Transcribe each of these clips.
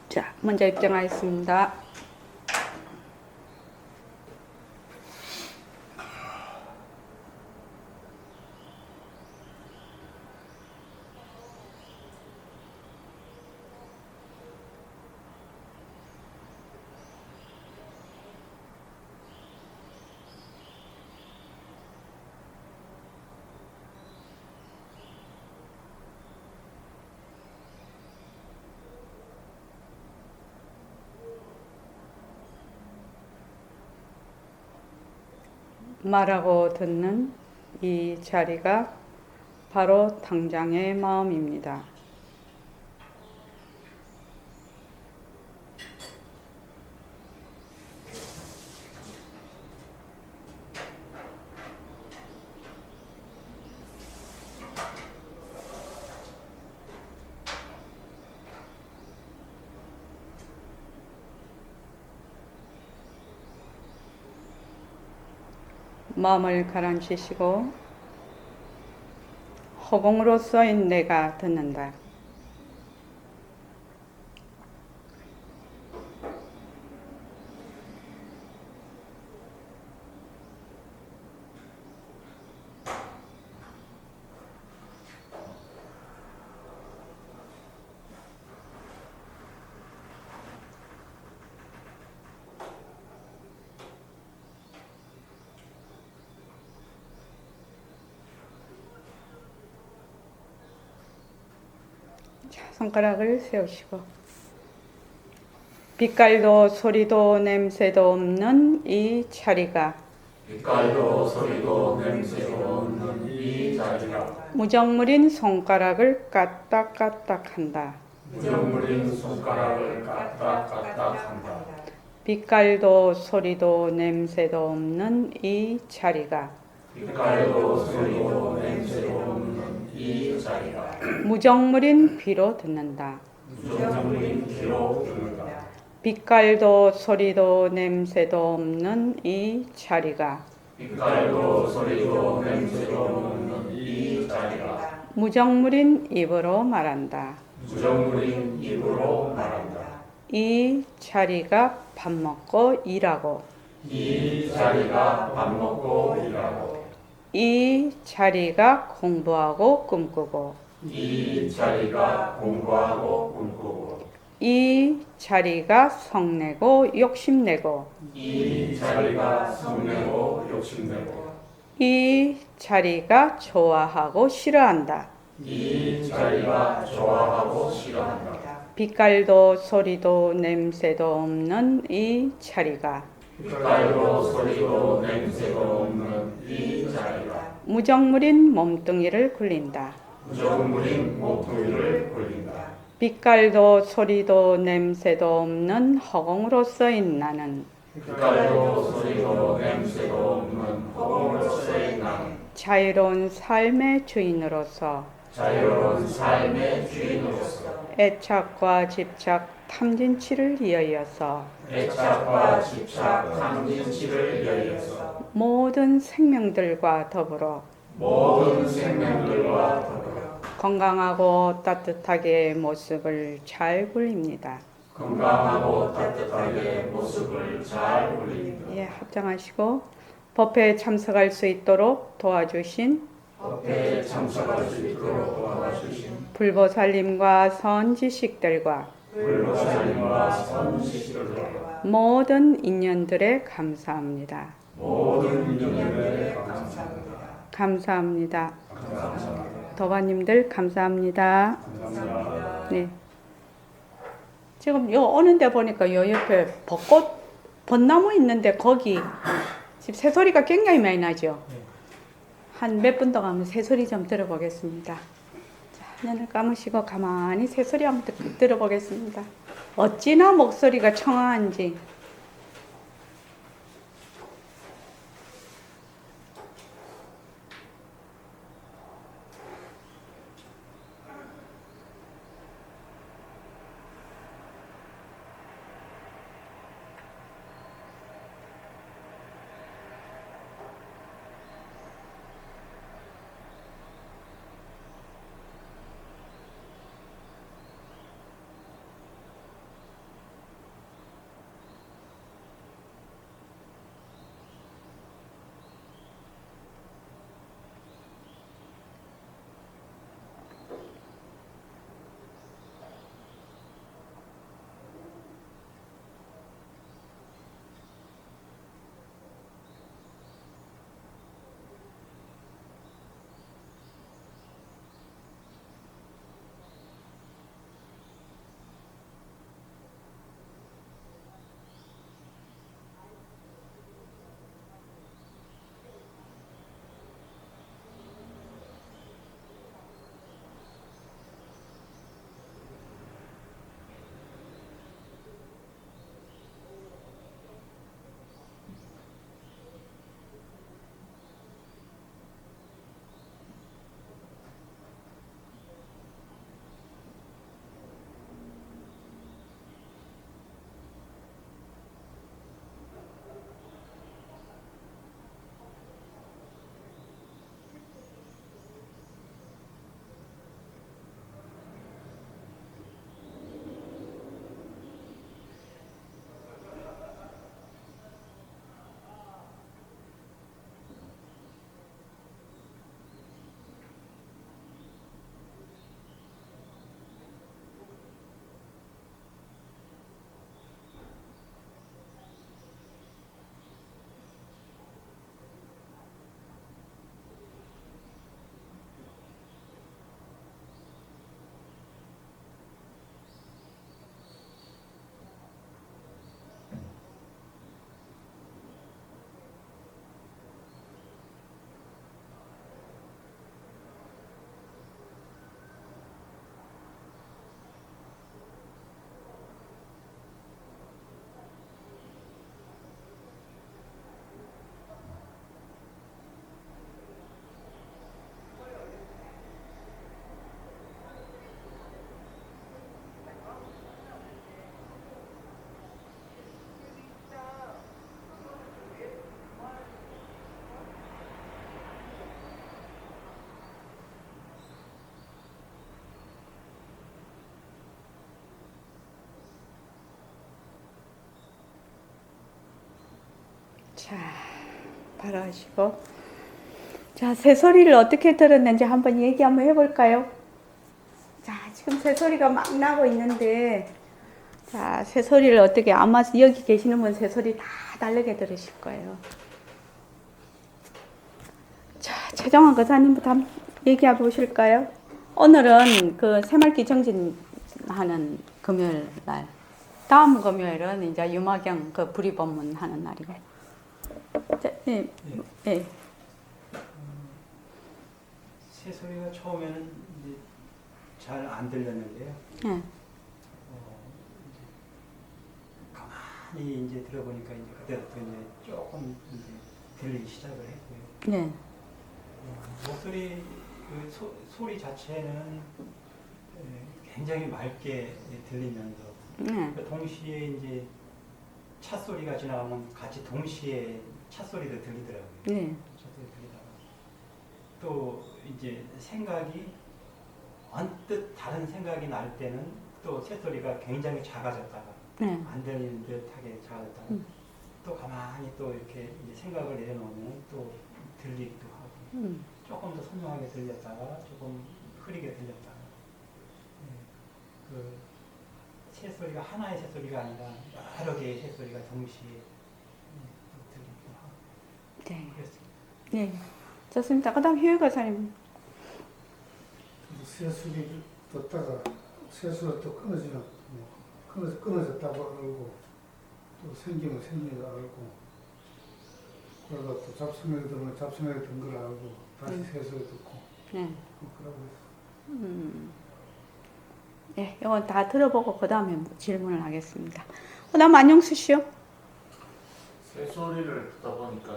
자, 먼저 입장하겠습니다. 말하고 듣는 이 자리가 바로 당장의 마음입니다. 마음을 가라앉히시고 허공으로 써인 내가 듣는다. 손가락을 세우시고 빛깔도 소리도 냄새도 없는 이 자리가 빛깔도 소리도 냄새도 없는 이 자리가 무정물인 손가락을 까딱까딱한다. 무정물인 손가락을 까딱까딱한다. 빛깔도 소리도 냄새도 없는 이 자리가 빛깔도 소리도 냄새도 없는 이 자리가 무정물인 귀로 듣는다. 무정물인 귀로 듣는다. 빛깔도 소리도 냄새도 없는 이 자리가 빛깔도 소리도 냄새도 없는 이 자리가 무정물인 입으로 말한다. 무정물인 입으로 말한다. 이 자리가 밥 먹고 일하고 이 자리가 밥 먹고 일하고 이 자리가 공부하고 꿈꾸고 이 자리가 공부하고 꿈꾸고 이 자리가 성내고 욕심내고 이 자리가 성내고 욕심내고 이 자리가 좋아하고 싫어한다. 이 자리가 좋아하고 싫어한다. 빛깔도 소리도 냄새도 없는 이 자리가 빛깔도 소리도 냄새도 없는 이 자리가 무정물인 몸뚱이를 굴린다. 무정물인 몸뚱이를 굴린다. 빛깔도 소리도 냄새도 없는 허공으로 써인 나는 빛깔도 소리도 냄새도 없는 허공으로서의 나는 자유로운 삶의 주인으로서 자유로운 삶의 주인으로서 애착과 집착, 탐진치를 이어서 애착과 집착, 탐진치를 이어서 모든 생명들과 더불어 모든 생명들과 더불어 건강하고 따뜻하게 모습을 잘 굴립니다. 건강하고 따뜻하게 모습을 잘 굴립니다. 예, 합장하시고 법회에 참석할 수 있도록 도와주신 법회에 참석할 수 있도록 도와주신 불보살님과 선지식들과 불보살님과 선지식들과 모든 인연들에 감사합니다. 모든 인연들에 감사합니다. 감사합니다. 감사합니다. 도반님들 감사합니다. 감사합니다. 네. 지금 요 오는데 보니까 요 옆에 벚나무 있는데 거기 지금 새소리가 굉장히 많이 나죠. 한 몇 분 더 가면 새소리 좀 들어보겠습니다. 자, 눈을 감으시고 가만히 새소리 한번 들어보겠습니다. 어찌나 목소리가 청아한지. 자, 바로 하시고. 자, 새소리를 어떻게 들었는지 한번 얘기 한번 해볼까요? 자, 지금 새소리가 막 나고 있는데, 자, 새소리를 어떻게, 아마 여기 계시는 분 새소리 다 다르게 들으실 거예요. 자, 최정환 거사님부터 한번 얘기해 보실까요? 오늘은 그 새말기 정진하는 금요일 날. 다음 금요일은 이제 유마경 그 불의법문 하는 날이고. 자, 예, 예. 새소리가 처음에는 이제 잘 안 들렸는데요. 예. 이제 가만히 이제 들어보니까 이제 그때부터 이제 조금 이제 들리기 시작을 했고요. 네. 목소리 소리 자체는 굉장히 맑게 들리면서 네. 동시에 이제 차 소리가 지나가면 같이 동시에 차 소리도 들리더라고요. 네. 저도 들리다가 또 이제 생각이 언뜻 다른 생각이 날 때는 또 새소리가 굉장히 작아졌다가 네. 안 들리는 듯하게 작아졌다가 또 가만히 또 이렇게 이제 생각을 내려놓으면 또 들리기도 하고 조금 더 선명하게 들렸다가 조금 흐리게 들렸다가 그 새소리가 하나의 새소리가 아니라 여러 개의 새소리가 동시에 또 들리기도 하고 네. 그랬습니다. 네. 좋습니다. 그 다음 효율 거사님. 새소리를 듣다가 새소리가 또 끊어지는, 끊어졌다고 알고, 또 생기면 생긴 걸 알고, 그러다 또 잡수명이 들으면 잡수명이 든 걸 알고, 다시 새소리 듣고, 네. 그러고 있어요. 네, 이건 다 들어보고 그 다음에 질문을 하겠습니다. 그 다음 안용수 씨요. 새소리를 듣다 보니까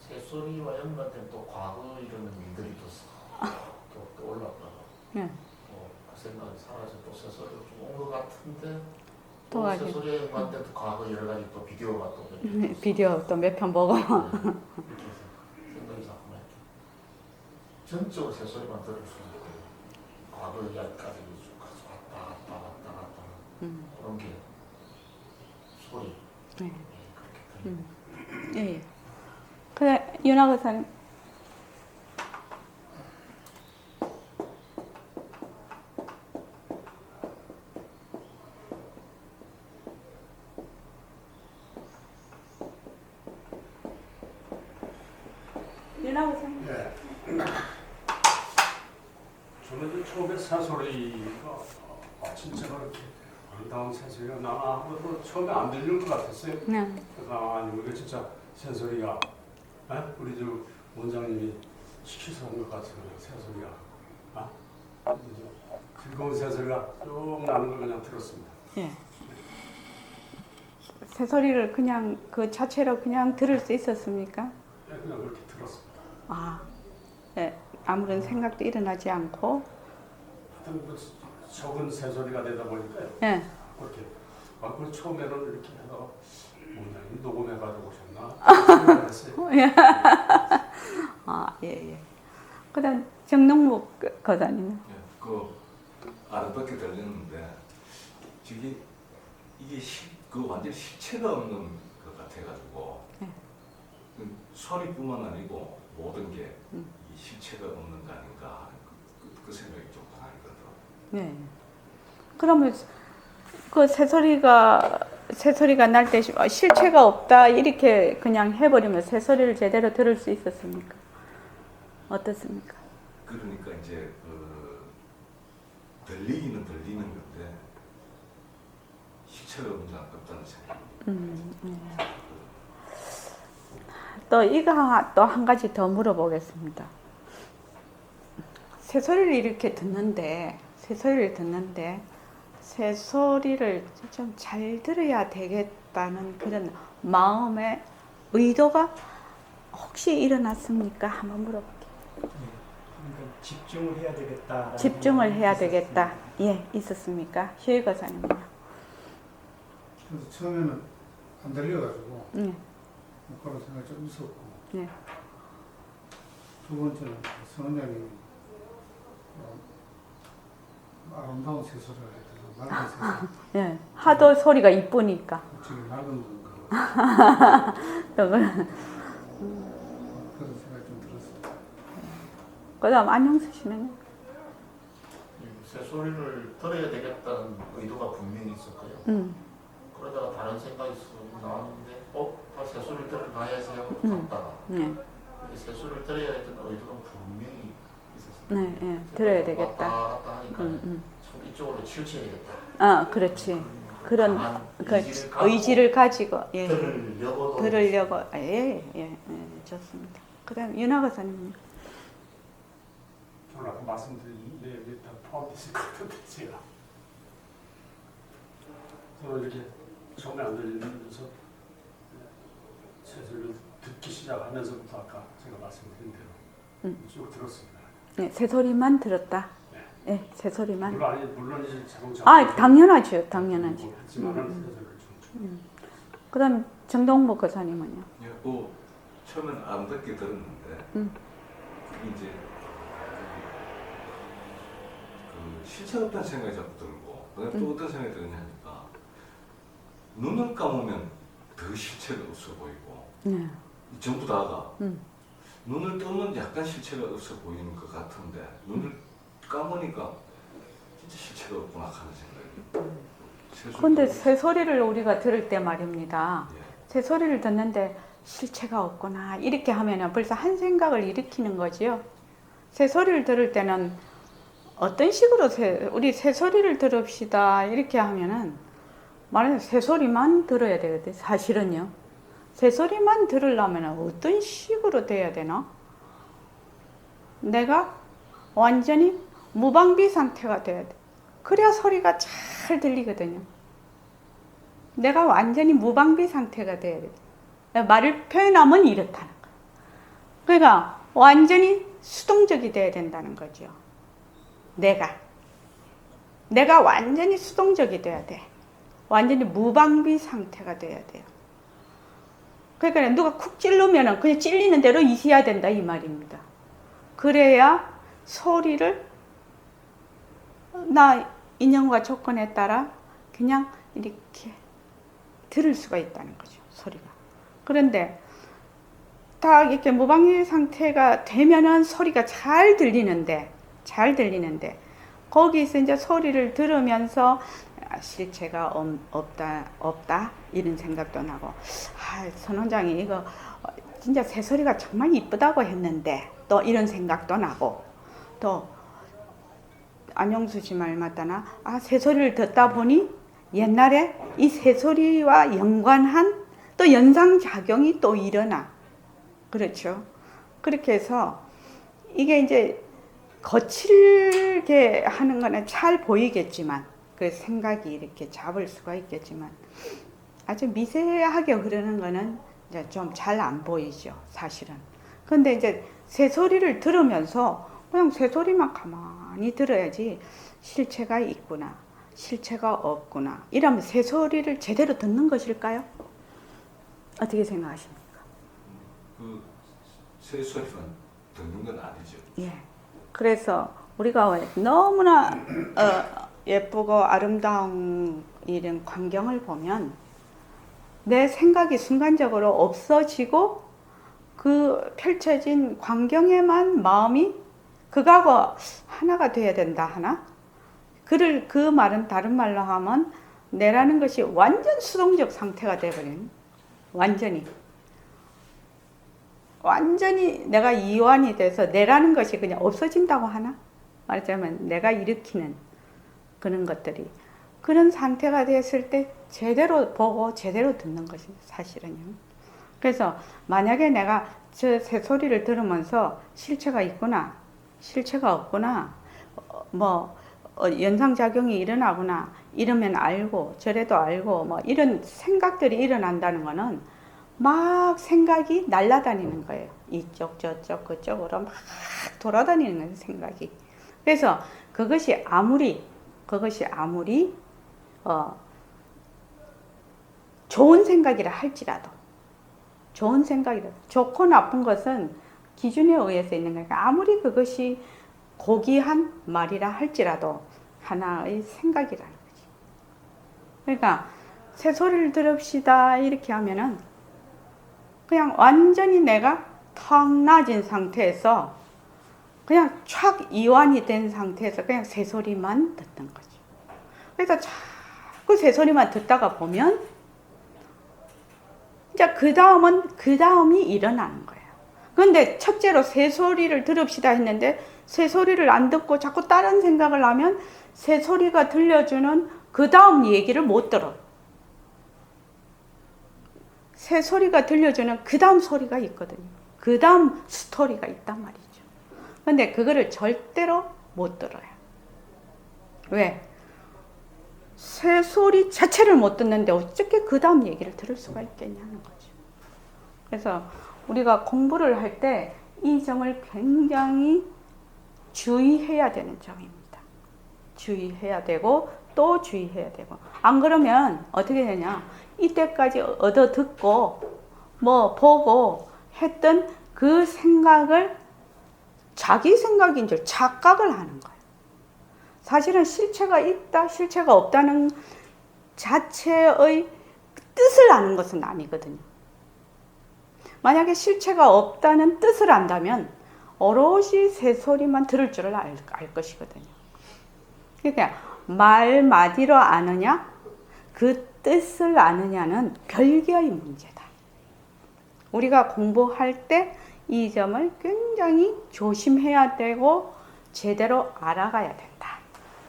새소리와 연관된 또 과거 이러는 일들이 또 올랐다가 네. 그 생각이 사라져 또 새소리가 좀 온 것 같은데 또 또 아직. 새소리에 연관된 또 과거 여러 가지 또 비디오가 또 비디오 또 몇 편 보고. 이렇게 해서 생각이 자꾸만 이렇게 전적으로 새소리만 들을 수 있고 과거 이야기까지 쭉 왔다 갔다 그런 게 소리 네. 그렇게 들리고 예. 그래, 윤아 거사님. 윤아 거사님. 네. 저는 이제 처음에 새소리가 진짜 그렇게 아름다운 새소리가 나나 하고 처음에 안 들리는 것 같았어요. 네. 그래서 아니 이게 진짜 새소리가 우리 저 원장님이 시켜서 한 것 같은 새소리가 즐거운 새소리가 쭉 나는 걸 그냥 들었습니다. 예. 새소리를 그냥 그 자체로 그냥 들을 수 있었습니까? 그냥 그렇게 들었습니다. 아, 예. 아무런 생각도 일어나지 않고. 하여튼 그 적은 새소리가 되다 보니까요. 예. 그렇게 그 처음에는 이렇게 해서 원장님 녹음해가지고 오셨나 했어요. 아, 예, 예. 그 다음 정동묵 거사님. 그 아름답게 들리는데 이게 그 완전 실체가 없는 것 같아가지고 소리뿐만 아니고 모든 게 이 실체가 없는 거 아닌가 그 생각이 좀 많이 들더라고요. 네. 그러면 그 새소리가 날 때 실체가 없다 이렇게 그냥 해버리면 새소리를 제대로 들을 수 있었습니까? 어떻습니까? 그러니까 이제 들리기는 들리는 건데 실체가 없다는 생각이. 또 이거 또 한 가지 더 물어보겠습니다. 새소리를 이렇게 듣는데 새소리를 좀 잘 들어야 되겠다는 그런 마음의 의도가 혹시 일어났습니까? 한번 물어볼게요. 그러니까 집중을 해야 되겠다. 집중을 해야 되겠다. 예, 있었습니까? 휴일 거사님은요? 그래서 처음에는 안 들려가지고, 네. 그런 생각이 좀 있었고, 네. 두 번째는 선원장님이 아름다운 새소리를 했다가 맑은 새소리, 네. 하도 소리가 이쁘니까. 지금 맑은 거 그걸 그런 생각이 좀 들었습니다. 그다음 안영수 씨는요? 새소리를 들어야 되겠다는 의도가 분명히 있었고요. 그러다가 다른 생각이 쑥 나왔는데 새소리를 들어가야지 하고 갔다가 네. 새소리를 들어야 했던 의도가 분명히 있었어요. 네, 네. 들어야 되겠다. 왔다 갔다 하니까 참 이쪽으로 치우쳐야 되겠다. 아, 그렇지. 그런 강한 그 의지를 갖고 가지고 예. 들으려고도 들으려고 좋습니다. 그다음 윤하 교사님. 저는 아까 말씀드린 내용이 다 포함되실 것 같은데 제가 저는 이렇게 처음에 안 들리면서 새소리를 듣기 시작하면서부터 아까 제가 말씀드린 대로 쭉 들었습니다. 네, 새소리만 들었다. 네. 네, 새소리만. 물론 이제 자동차 당연하죠. 당연하죠. 하지만은 새소리를 좀 그다음 정동복 교사님은요? 예, 처음엔 안 듣게 들었는데 그게 이제 그 실체가 없다는 생각이 자꾸 들고 그다음에 또 어떤 생각이 드느냐니까 눈을 감으면 더 실체가 없어 보이고 네. 전부 다가 눈을 뜨면 약간 실체가 없어 보이는 것 같은데 눈을 감으니까 진짜 실체가 없구나 하는 생각이. 그런데 새소리를 우리가 들을 때 말입니다. 예. 새소리를 듣는데 실체가 없구나 이렇게 하면은 벌써 한 생각을 일으키는 거지요. 새소리를 들을 때는 어떤 식으로 우리 새소리를 들읍시다 이렇게 하면은 말하자면 새소리만 들어야 되거든. 사실은요. 새소리만 들으려면 어떤 식으로 돼야 되나? 내가 완전히 무방비 상태가 돼야 돼. 그래야 소리가 잘 들리거든요. 내가 완전히 무방비 상태가 돼야 돼. 말을 표현하면 이렇다는 거야. 그러니까 완전히 수동적이 돼야 된다는 거죠. 내가 완전히 수동적이 돼야 돼. 완전히 무방비 상태가 돼야 돼요. 그러니까 누가 쿡 찌르면은 그냥 찔리는 대로 있어야 된다 이 말입니다. 그래야 소리를 나 인연과 조건에 따라 그냥 이렇게 들을 수가 있다는 거죠. 소리가. 그런데 딱 이렇게 무방비 상태가 되면은 소리가 잘 들리는데 거기서 이제 소리를 들으면서 실체가 없다 이런 생각도 나고 선 원장이 이거 진짜 새소리가 정말 이쁘다고 했는데 또 이런 생각도 나고 또 안영수 씨 말 맞다나 새소리를 듣다 보니 옛날에 이 새소리와 연관한 또 연상작용이 또 일어나. 그렇죠. 그렇게 해서 이게 이제 거칠게 하는 거는 잘 보이겠지만 그 생각이 이렇게 잡을 수가 있겠지만 아주 미세하게 흐르는 거는 이제 좀 잘 안 보이죠, 사실은. 근데 이제 새소리를 들으면서 그냥 새소리만 가만히 들어야지 실체가 있구나, 실체가 없구나 이러면 새소리를 제대로 듣는 것일까요? 어떻게 생각하십니까? 그 새소리만 듣는 건 아니죠. 예. 그래서 우리가 너무나 예쁘고 아름다운 이런 광경을 보면 내 생각이 순간적으로 없어지고 그 펼쳐진 광경에만 마음이 그거하고 하나가 돼야 된다 하나? 그 말은 다른 말로 하면 내라는 것이 완전 수동적 상태가 돼버린 완전히 내가 이완이 돼서 내라는 것이 그냥 없어진다고 하나? 말하자면 내가 일으키는 그런 것들이 그런 상태가 됐을 때 제대로 보고 제대로 듣는 것이 사실은요. 그래서 만약에 내가 저 새소리를 들으면서 실체가 있구나, 실체가 없구나, 연상작용이 일어나구나 이러면 알고 저래도 알고 이런 생각들이 일어난다는 거는 막 생각이 날아다니는 거예요. 이쪽 저쪽 그쪽으로 막 돌아다니는 거예요, 생각이. 그래서 그것이 아무리 좋은 생각이라 할지라도 좋고 나쁜 것은 기준에 의해서 있는 거니까 아무리 그것이 고귀한 말이라 할지라도 하나의 생각이라는 거지. 그러니까 새소리를 들읍시다 이렇게 하면은 그냥 완전히 내가 턱 낮은 상태에서 그냥 촥 이완이 된 상태에서 그냥 새소리만 듣는 거죠. 그래서 자꾸 새소리만 듣다가 보면 이제 그 다음이 일어나는 거예요. 그런데 첫째로 새소리를 들읍시다 했는데 새소리를 안 듣고 자꾸 다른 생각을 하면 새소리가 들려주는 그 다음 얘기를 못 들어요. 새소리가 들려주는 그 다음 소리가 있거든요. 그 다음 스토리가 있단 말이죠. 근데 그거를 절대로 못 들어요. 왜? 새소리 자체를 못 듣는데 어떻게 그 다음 얘기를 들을 수가 있겠냐는 거죠. 그래서 우리가 공부를 할 때 이 점을 굉장히 주의해야 되는 점입니다. 주의해야 되고 또 주의해야 되고, 안 그러면 어떻게 되냐, 이때까지 얻어 듣고 뭐 보고 했던 그 생각을 자기 생각인 줄 착각을 하는 거예요. 사실은 실체가 있다, 실체가 없다는 자체의 뜻을 아는 것은 아니거든요. 만약에 실체가 없다는 뜻을 안다면 오롯이 새소리만 들을 줄을 알 것이거든요. 그러니까 말마디로 아느냐, 그 뜻을 아느냐는 별개의 문제다. 우리가 공부할 때 이 점을 굉장히 조심해야 되고 제대로 알아가야 된다.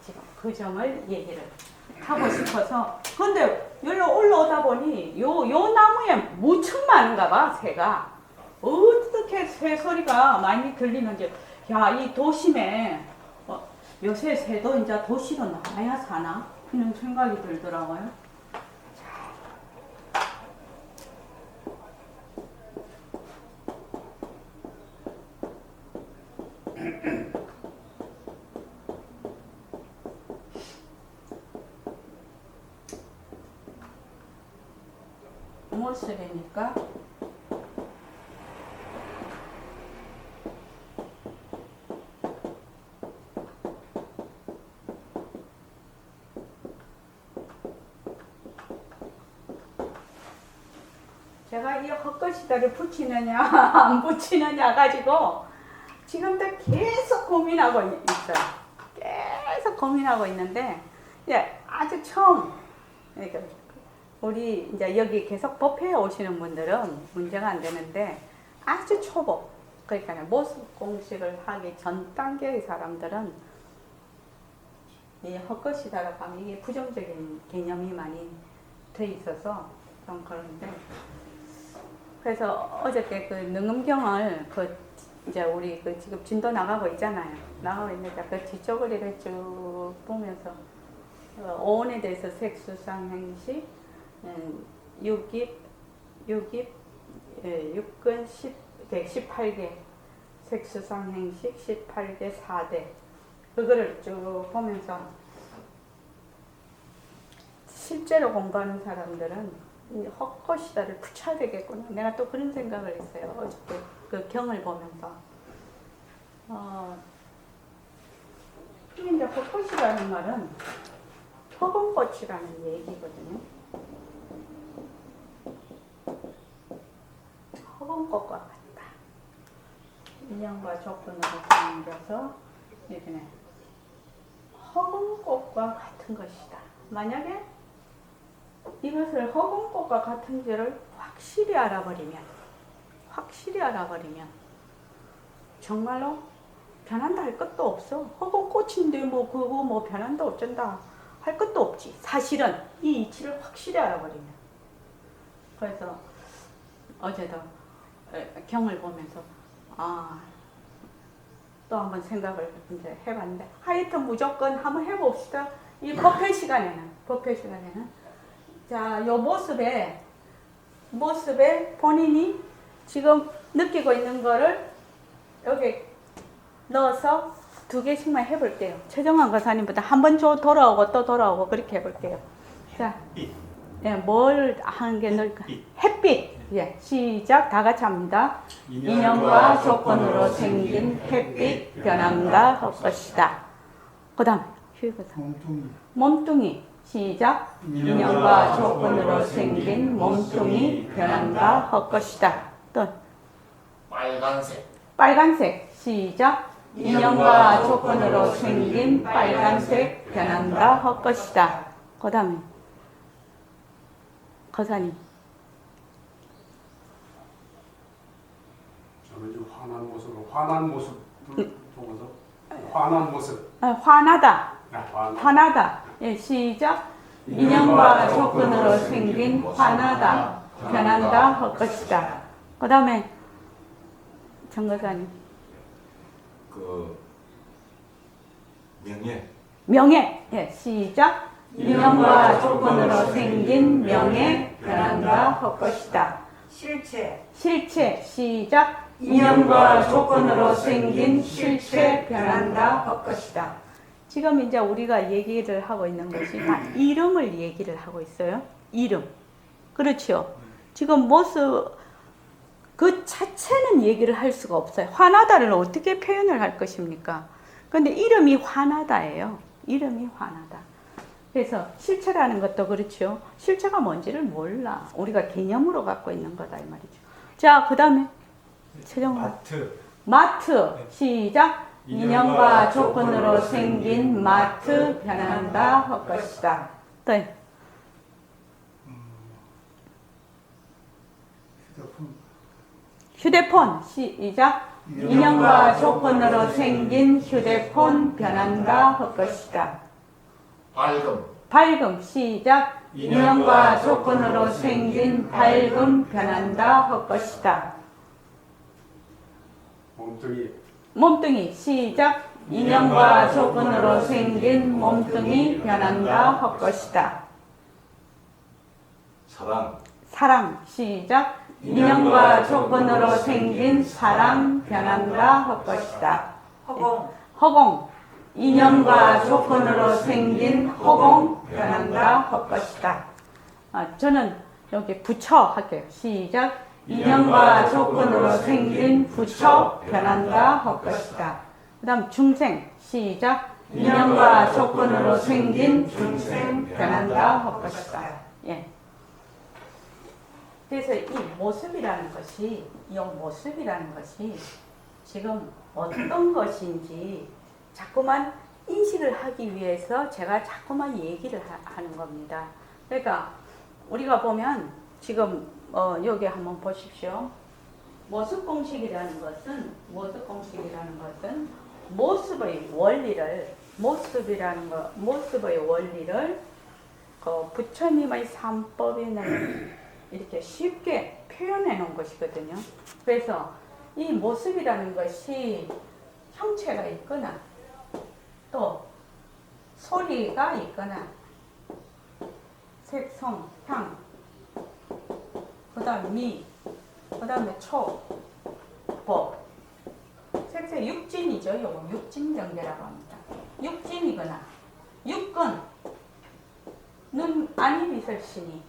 지금 그 점을 얘기를 하고 싶어서. 근데 여기로 올라오다 보니 요 나무에 무척 많은가 봐, 새가. 어떻게 새 소리가 많이 들리는지. 야, 이 도심에 요새 새도 이제 도시로 나와야 사나? 이런 생각이 들더라고요. 모습이니까 제가 이 헛것이다를 붙이느냐 안 붙이느냐 가지고 지금도 계속 고민하고 있어요. 계속 고민하고 있는데, 아주 처음, 그러니까 우리 이제 여기 계속 법회에 오시는 분들은 문제가 안 되는데, 아주 초보, 그러니까 모습 공식을 하기 전 단계의 사람들은 이 헛것이다라고 하면 이게 부정적인 개념이 많이 돼 있어서 좀 그런데, 그래서 어저께 그 능음경을 이제 우리 지금 진도 나가고 있잖아요. 나가고 있는데 그 뒤쪽을 이렇게 쭉 보면서 오온에 대해서 색수상행식, 육입, 6근 18개, 색수상행식 18개 4대, 그거를 쭉 보면서 실제로 공부하는 사람들은 헛것이다를 붙여야 되겠구나. 내가 또 그런 생각을 했어요. 어저께 그 경을 보면서. 이제 헛것이라는 말은 허공꽃이라는 얘기거든요. 허공꽃과 같다. 인연과 조건으로 생겨서 이렇게 허공꽃과 같은 것이다. 만약에 이것을 허공꽃과 같은지를 확실히 알아버리면 정말로 변한다 할 것도 없어. 허공꽃인데 뭐 그거 뭐 변한다 어쩐다 할 것도 없지. 사실은 이 이치를 확실히 알아버리면. 그래서 어제도 경을 보면서 또 한번 생각을 이제 해봤는데, 하여튼 무조건 한번 해봅시다. 이 법회 시간에는 자, 요 모습에 본인이 지금 느끼고 있는 거를 여기 넣어서 2개씩만 해볼게요. 최정환 거사님보다 한 번 돌아오고 또 돌아오고 그렇게 해볼게요. 자, 뭘 하는 게 넣을까? 햇빛. 시작. 다 같이 합니다. 인연과 조건으로 생긴 햇빛, 변함과 헛것이다. 그 다음, 몸뚱이. 시작. 인연과 조건으로 생긴 몸뚱이 변한다 할 것이다. 또 빨간색. 빨간색. 시작. 인연과 조건으로 생긴 빨간색 변한다 할 것이다. 그 다음에 거사님. 저는 좀 화난 모습을 보고서 화난 모습. 화나다. 화난. 화나다. 예, 시작. 인연과 조건으로 생긴 화나다 변한다 할 것이다. 그 다음에 정거사님. 그 명예. 명예. 예, 시작. 인연과 조건으로 생긴 명예 변한다 할 것이다. 실체. 실체. 시작. 인연과 조건으로 생긴 실체 변한다 할 것이다. 지금 이제 우리가 얘기를 하고 있는 것이 다 이름을 얘기를 하고 있어요. 이름. 그렇죠. 지금 모습 그 자체는 얘기를 할 수가 없어요. 화나다를 어떻게 표현을 할 것입니까? 근데 이름이 화나다예요. 이름이 화나다. 그래서 실체라는 것도 그렇죠. 실체가 뭔지를 몰라. 우리가 개념으로 갖고 있는 거다 이 말이죠. 자, 그 다음에 최정화. 마트. 마트. 시작. 인연과 조건으로 생긴 마트 변한다 할 것이다. 또 휴대폰. 시작. 인연과 조건으로 생긴 휴대폰 변한다 할 것이다. 밝음. 밝음. 시작. 인연과 조건으로 생긴 밝음 변한다 할 것이다. 몸뚱이. 몸뚱이. 시작. 인연과 조건으로 생긴 몸뚱이 변한다 할 것이다. 사랑. 사랑. 시작. 인연과 조건으로 생긴 사랑 변한다 할 것이다. 허공. 허공. 인연과 조건으로 생긴 허공 변한다 할 것이다. 저는 여기 부처 할게요. 시작. 인연과 조건으로 생긴 부처 변한다 할 것이다. 그 다음 중생. 시작. 인연과 조건으로 생긴 중생 변한다 할 것이다. 예. 그래서 이 모습이라는 것이 지금 어떤 것인지 자꾸만 인식을 하기 위해서 제가 자꾸만 얘기를 하는 겁니다. 그러니까 우리가 보면 지금 여기 한번 보십시오. 모습 공식이라는 것은 모습의 원리를 부처님의 삼법에는 이렇게 쉽게 표현해 놓은 것이거든요. 그래서 이 모습이라는 것이 형체가 있거나 또 소리가 있거나 색성, 향, 그 다음 미, 그 다음에 초, 법. 색색 육진이죠. 요거 육진정제라고 합니다. 육진이거나 육근, 눈, 안이 비설신이,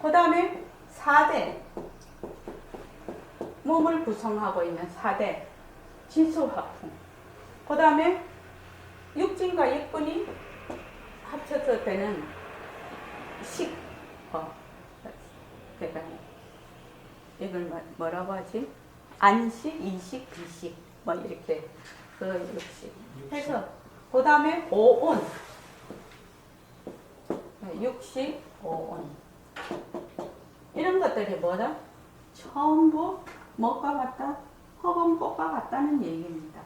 그 다음에 4대, 몸을 구성하고 있는 4대, 지수화풍. 그 다음에 육진과 육근이 합쳐서 되는 그러니까 이걸 뭐라고 하지? 안식, 이식, 비식, 뭐 이렇게 그 육식. 해서 그 다음에 오온, 육식, 오온. 이런 것들이 뭐다? 전부 뭐가 같다? 허공꽃과 같다는 얘기입니다.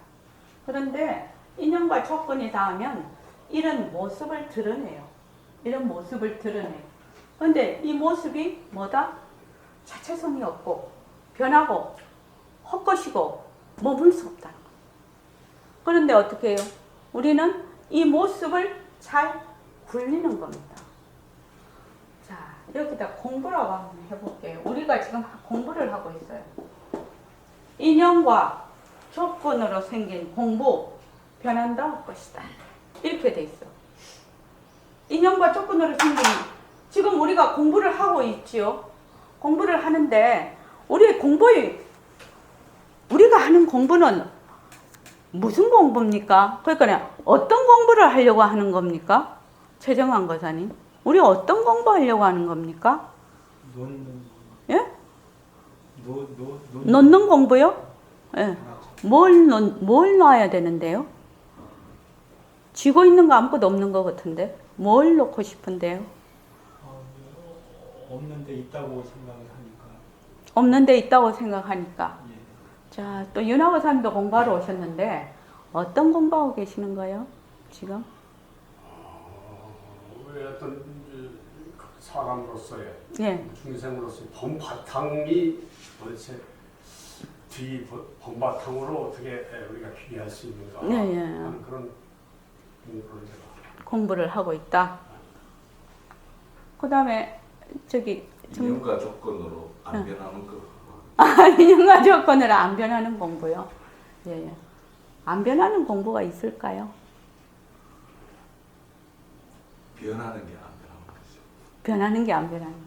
그런데 인연과 조건이 닿으면 이런 모습을 드러내요. 그런데 이 모습이 뭐다? 자체성이 없고 변하고 헛것이고 머물 수 없다는 거예요. 그런데 어떻게 해요? 우리는 이 모습을 잘 굴리는 겁니다. 자, 여기다 공부라고 한번 해볼게요. 우리가 지금 공부를 하고 있어요. 인연과 조건으로 생긴 공부 변한다 할 것이다. 이렇게 돼 있어. 인연과 조건으로 생긴 지금 우리가 공부를 하고 있지요. 공부를 하는데 우리가 하는 공부는 무슨 공부입니까? 그러니까 어떤 공부를 하려고 하는 겁니까? 최정환 거사님. 우리 어떤 공부하려고 하는 겁니까? 놓는 예? 놓는 넣는 공부요? 예. 뭘 놔야 되는데요? 쥐고 있는 거 아무것도 없는 것 같은데 뭘 놓고 싶은데요? 없는데 있다고 생각을 하니까. 없는 데 있다고 생각하니까. 예. 자, 또 윤하 거사님도 공부하러 오셨는데 어떤 공부하고 계시는 거예요? 지금? 왜 어떤 사람으로서의 예. 중생으로서의 본바탕이 도대체 본바탕으로 어떻게 우리가 귀할 수 있는가 예, 예. 하는 그런 공부를 제가 공부를 하고 있다. 그 다음에 저기 인연과 조건으로 안 변하는 거. 인연과 조건으로 안 변하는 공부요. 예, 예. 안 변하는 공부가 있을까요? 변하는 게 안 변하는 거죠. 변하는 게 안 변하는 거.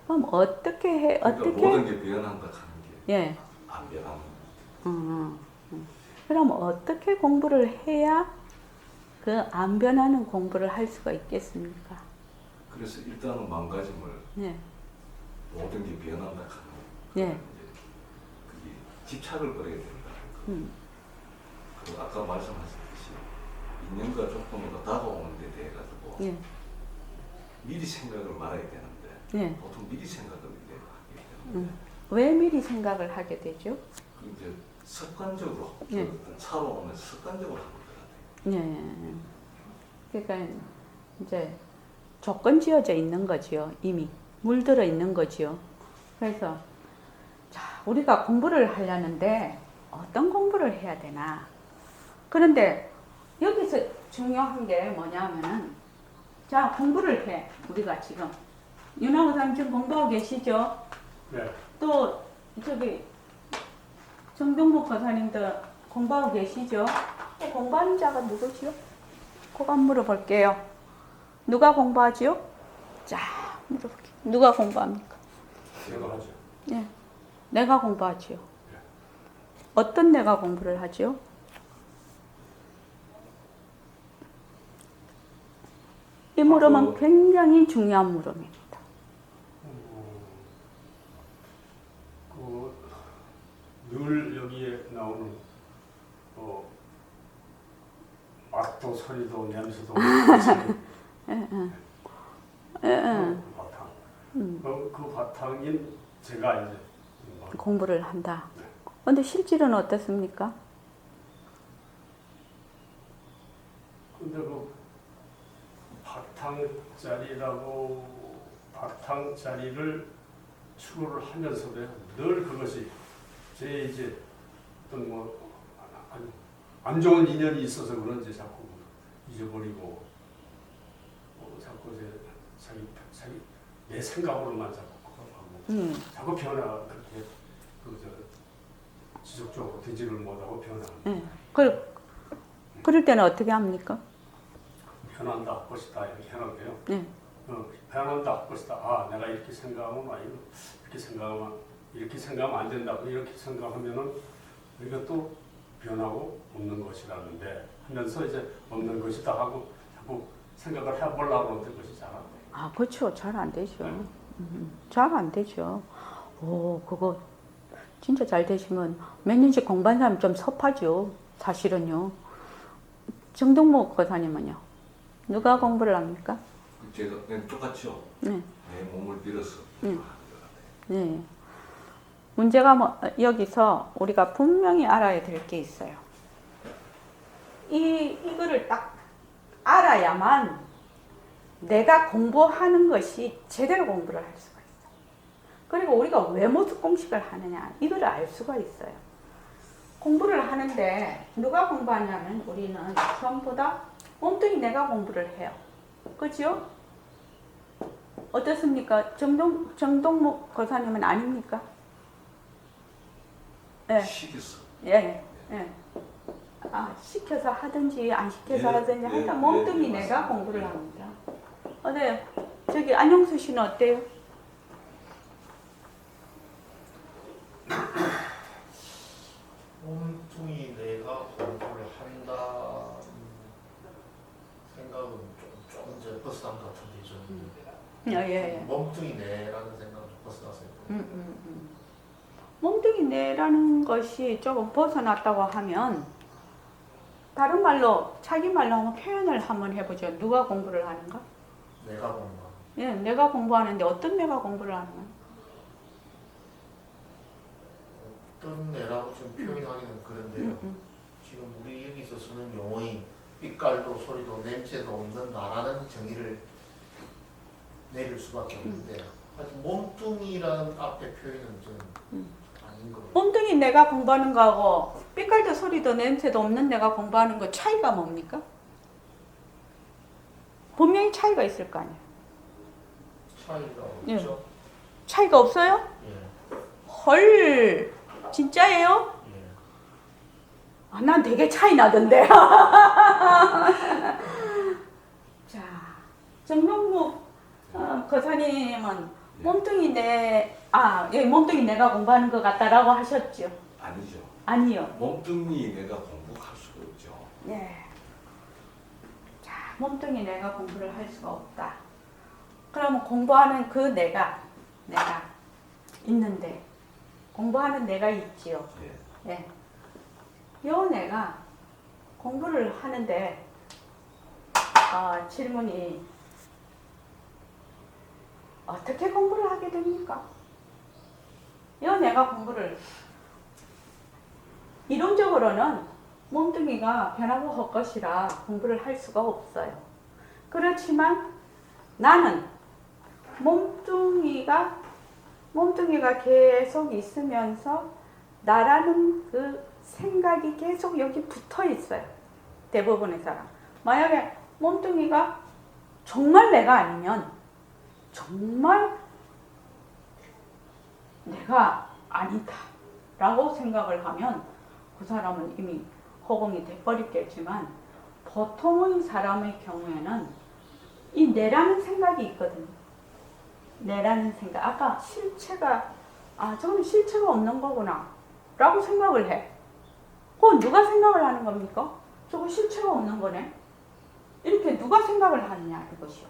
그럼 어떻게 해? 그러니까 어떻게? 모든 게 변한다 하는 게 예. 안 변하는 거죠. 그럼 어떻게 공부를 해야 그 안 변하는 공부를 할 수가 있겠습니까? 그래서 일단은 마음가짐을 예. 모든 게 변한다 하는 거. 예. 그게 집착을 버려야 된다. 그리고 아까 말씀하셨듯이 인연과 조건으로 다가오는 데 대해 가지고 예. 미리 생각을 말아야 되는데 예. 보통 미리 생각을 하기 때문에 왜 미리 생각을 하게 되죠? 그 이제 습관적으로 예. 어떤 차로 오면서 습관적으로 하는 것 같아요. 예. 그러니까 이제 조건 지어져 있는 거지요. 이미 물들어 있는 거지요. 그래서 자, 우리가 공부를 하려는데 어떤 공부를 해야 되나? 그런데 여기서 중요한 게 뭐냐면은 자, 공부를 해. 우리가 지금 윤하 거사님 지금 공부하고 계시죠? 네. 또 저기 정동목 거사님도 공부하고 계시죠? 또 공부하는 자가 누구지요? 그거 한번 물어볼게요. 누가 공부하지요? 자, 물어볼게요. 누가 공부합니까? 제가 하죠. 예, 내가 공부하지요. 어떤 내가 공부를 하지요? 이 물음은 굉장히 중요한 물음입니다. 늘 여기에 나오는 맛도 소리도 냄새도 바탕. 그 바탕인 제가 이제 공부를 한다. 근데 실질은 어떻습니까? 근데 그 바탕자리를 추구를 하면서도 늘 그것이 제 이제 어떤 안 좋은 인연이 있어서 그런지 자꾸 잊어버리고 자꾸 자기 내 생각으로만 자꾸 하고 자꾸 그렇게 지속적으로 되지를 못하고 변하는. 그럴 때는 어떻게 합니까? 변한다 것이다 이렇게 해놓은데요. 네. 변한다 것이다. 아, 내가 이렇게 생각하면 아니고 이렇게 생각하면 안 된다고 이렇게 생각하면은 이것도 변하고 없는 것이라는데 하면서 이제 없는 것이다 하고 자꾸 생각을 해보려고 하는데 그것이 잘 안 돼요. 아, 그렇죠. 잘 안 되죠. 잘 안 되죠. 오, 그거 진짜 잘 되시면 몇 년씩 공부한 사람 좀 섭하죠. 사실은요. 정동목 거사님은요? 누가 공부를 합니까? 제가 그냥 똑같죠. 네. 내 몸을 빌어서 네. 문제가 여기서 우리가 분명히 알아야 될 게 있어요. 이거를 딱 알아야만 내가 공부하는 것이 제대로 공부를 할 수가 있어요. 그리고 우리가 왜 모습 공식을 하느냐 이거를 알 수가 있어요. 공부를 하는데 누가 공부하냐면 우리는 전부 다 몸뚱이 내가 공부를 해요. 그죠? 어떻습니까? 정동목 거사님은 아닙니까? 네. 시켰어. 예. 아, 시켜서 하든지 안 시켜서 하든지 하여튼 몸뚱이 내가 공부를 합니다. 네. 저기 안영수 씨는 어때요? 몸뚱이 내가 공부를 한다 생각은 좀 이제 벗어난 것 같은데 저는 예. 몸뚱이 내라는 생각을 좀 벗어났어요. 몸뚱이 내라는 것이 조금 벗어났다고 하면 다른 말로 자기 말로 한번 표현을 한번 해보죠. 누가 공부를 하는가? 내가 공부하는. 예, 내가 공부하는데 어떤 내가 공부를 하는가? 어떤 내라고 좀 표현하기는 그런데요. 지금 우리 여기서 쓰는 용어인 빛깔도 소리도 냄새도 없는 나라는 정의를 내릴 수밖에 없는데 하여튼 몸뚱이라는 앞에 표현은 좀 아닌 것 같아요. 몸뚱이 내가 공부하는 거하고 빛깔도 소리도 냄새도 없는 내가 공부하는 거 차이가 뭡니까? 분명히 차이가 있을 거 아니에요. 차이가 예. 없죠? 차이가 없어요? 예. 헐, 진짜예요? 예. 아, 난 되게 차이 나던데. 자, 정명국 거사님은 몸뚱이 몸뚱이 내가 공부하는 것 같다라고 하셨죠? 아니죠. 아니요. 몸뚱이 내가 공부할 수가 없죠. 네. 자, 몸뚱이 내가 공부를 할 수가 없다. 그러면 공부하는 그 내가 있는데 공부하는 내가 있지요. 예. 네. 요 내가 공부를 하는데 질문이 어떻게 공부를 하게 됩니까? 요 내가 공부를 이론적으로는 몸뚱이가 변하고 헛것이라 공부를 할 수가 없어요. 그렇지만 나는 몸뚱이가 계속 있으면서 나라는 그 생각이 계속 여기 붙어 있어요. 대부분의 사람. 만약에 몸뚱이가 정말 내가 아니면 정말 내가 아니다 라고 생각을 하면 그 사람은 이미 허공이 돼버렸겠지만 보통의 사람의 경우에는 이 내라는 생각이 있거든요. 내라는 생각. 아까 실체가 저건 실체가 없는 거구나 라고 생각을 해. 그건 누가 생각을 하는 겁니까? 저거 실체가 없는 거네. 이렇게 누가 생각을 하느냐 이것이요.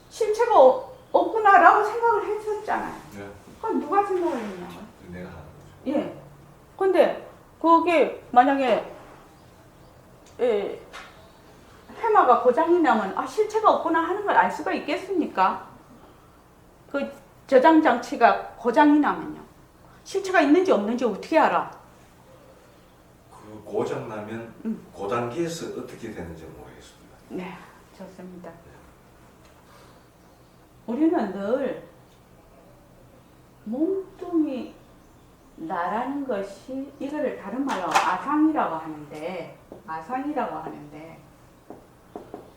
실체가 없구나 라고 생각을 했었잖아요. 네. 그건 누가 생각을 했냐고요. 내가 하는 거죠. 예. 근데 그게 만약에 해마가 고장이 나면 실체가 없구나 하는 걸 알 수가 있겠습니까? 그 저장 장치가 고장이 나면요. 실체가 있는지 없는지 어떻게 알아? 그 고장 나면 그 단계에서 어떻게 되는지 모르겠습니다. 네, 좋습니다. 우리는 늘 몸뚱이 나라는 것이 이거를 다른 말로 아상이라고 하는데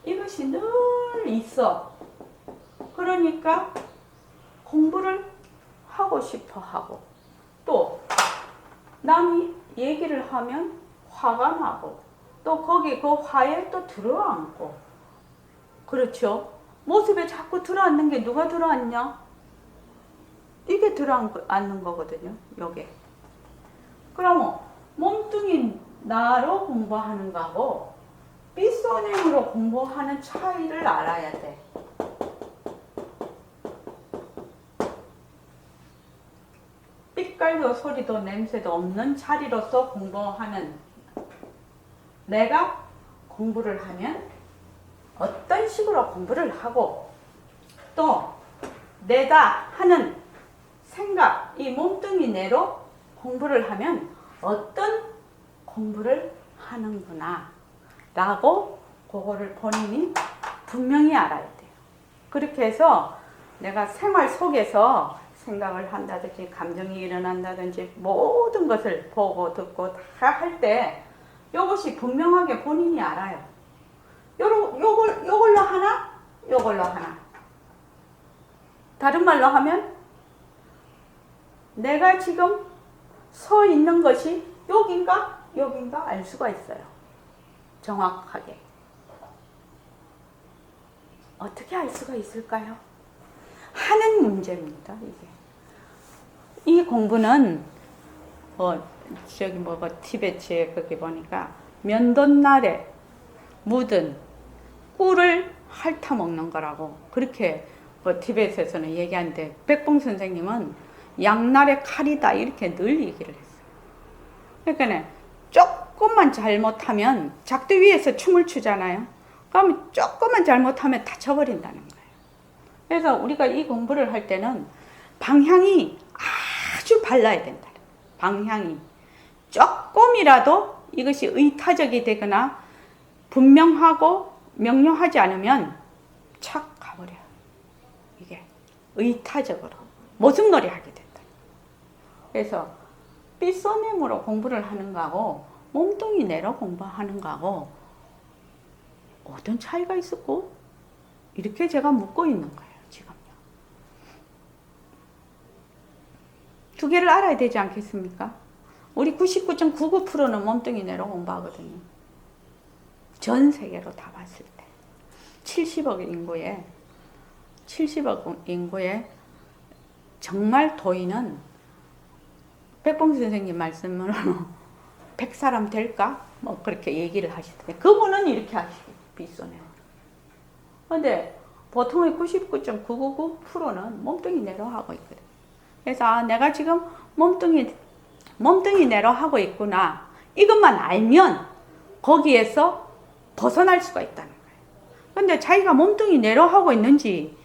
이것이 늘 있어. 그러니까 공부를 하고 싶어 하고 또 남이 얘기를 하면 화가 나고 또 거기 그 화에 또 들어앉고 그렇죠? 모습에 자꾸 들어앉는 게 누가 들어앉냐? 이게 들어앉는 거거든요. 요게. 그러면 몸뚱이 나로 공부하는 거하고 삐소냉으로 공부하는 차이를 알아야 돼. 빛깔도 소리도 냄새도 없는 자리로서 공부하는 내가 공부를 하면 어떤 식으로 공부를 하고 또 내다 하는 생각, 이 몸뚱이 내로 공부를 하면 어떤 공부를 하는구나 라고 그거를 본인이 분명히 알아야 돼요. 그렇게 해서 내가 생활 속에서 생각을 한다든지 감정이 일어난다든지 모든 것을 보고 듣고 다 할 때 이것이 분명하게 본인이 알아요. 요걸로 하나, 요걸로 하나. 다른 말로 하면 내가 지금 서 있는 것이 여긴가 알 수가 있어요. 정확하게. 어떻게 알 수가 있을까요? 하는 문제입니다. 이게. 이 공부는 티베트에 거기 보니까 면도날에 묻은 꿀을 핥아 먹는 거라고 그렇게 그 티베트에서는 얘기하는데 백봉 선생님은 양날의 칼이다 이렇게 늘 얘기를 했어요. 그러니까 조금만 잘못하면 작두 위에서 춤을 추잖아요. 그러면 조금만 잘못하면 다쳐버린다는 거예요. 그래서 우리가 이 공부를 할 때는 방향이 아주 발라야 된다. 방향이 조금이라도 이것이 의타적이 되거나 분명하고 명료하지 않으면 착 가버려요. 이게 의타적으로 모습놀이 하게 된다. 그래서 삐소냄으로 공부를 하는 거하고 몸뚱이 내로 공부하는 거하고 어떤 차이가 있었고 이렇게 제가 묻고 있는 거예요. 지금요. 두 개를 알아야 되지 않겠습니까? 우리 99.99%는 몸뚱이 내로 공부하거든요. 전 세계로 다 봤을 때 70억 인구에 정말 도인은 백봉 선생님 말씀으로 100사람 될까? 뭐 그렇게 얘기를 하시던데 그분은 이렇게 하시고 빗소네. 근데 보통의 99.999%는 몸뚱이 내로 하고 있거든. 그래서 내가 지금 몸뚱이 내로 하고 있구나. 이것만 알면 거기에서 벗어날 수가 있다는 거예요. 근데 자기가 몸뚱이 내로 하고 있는지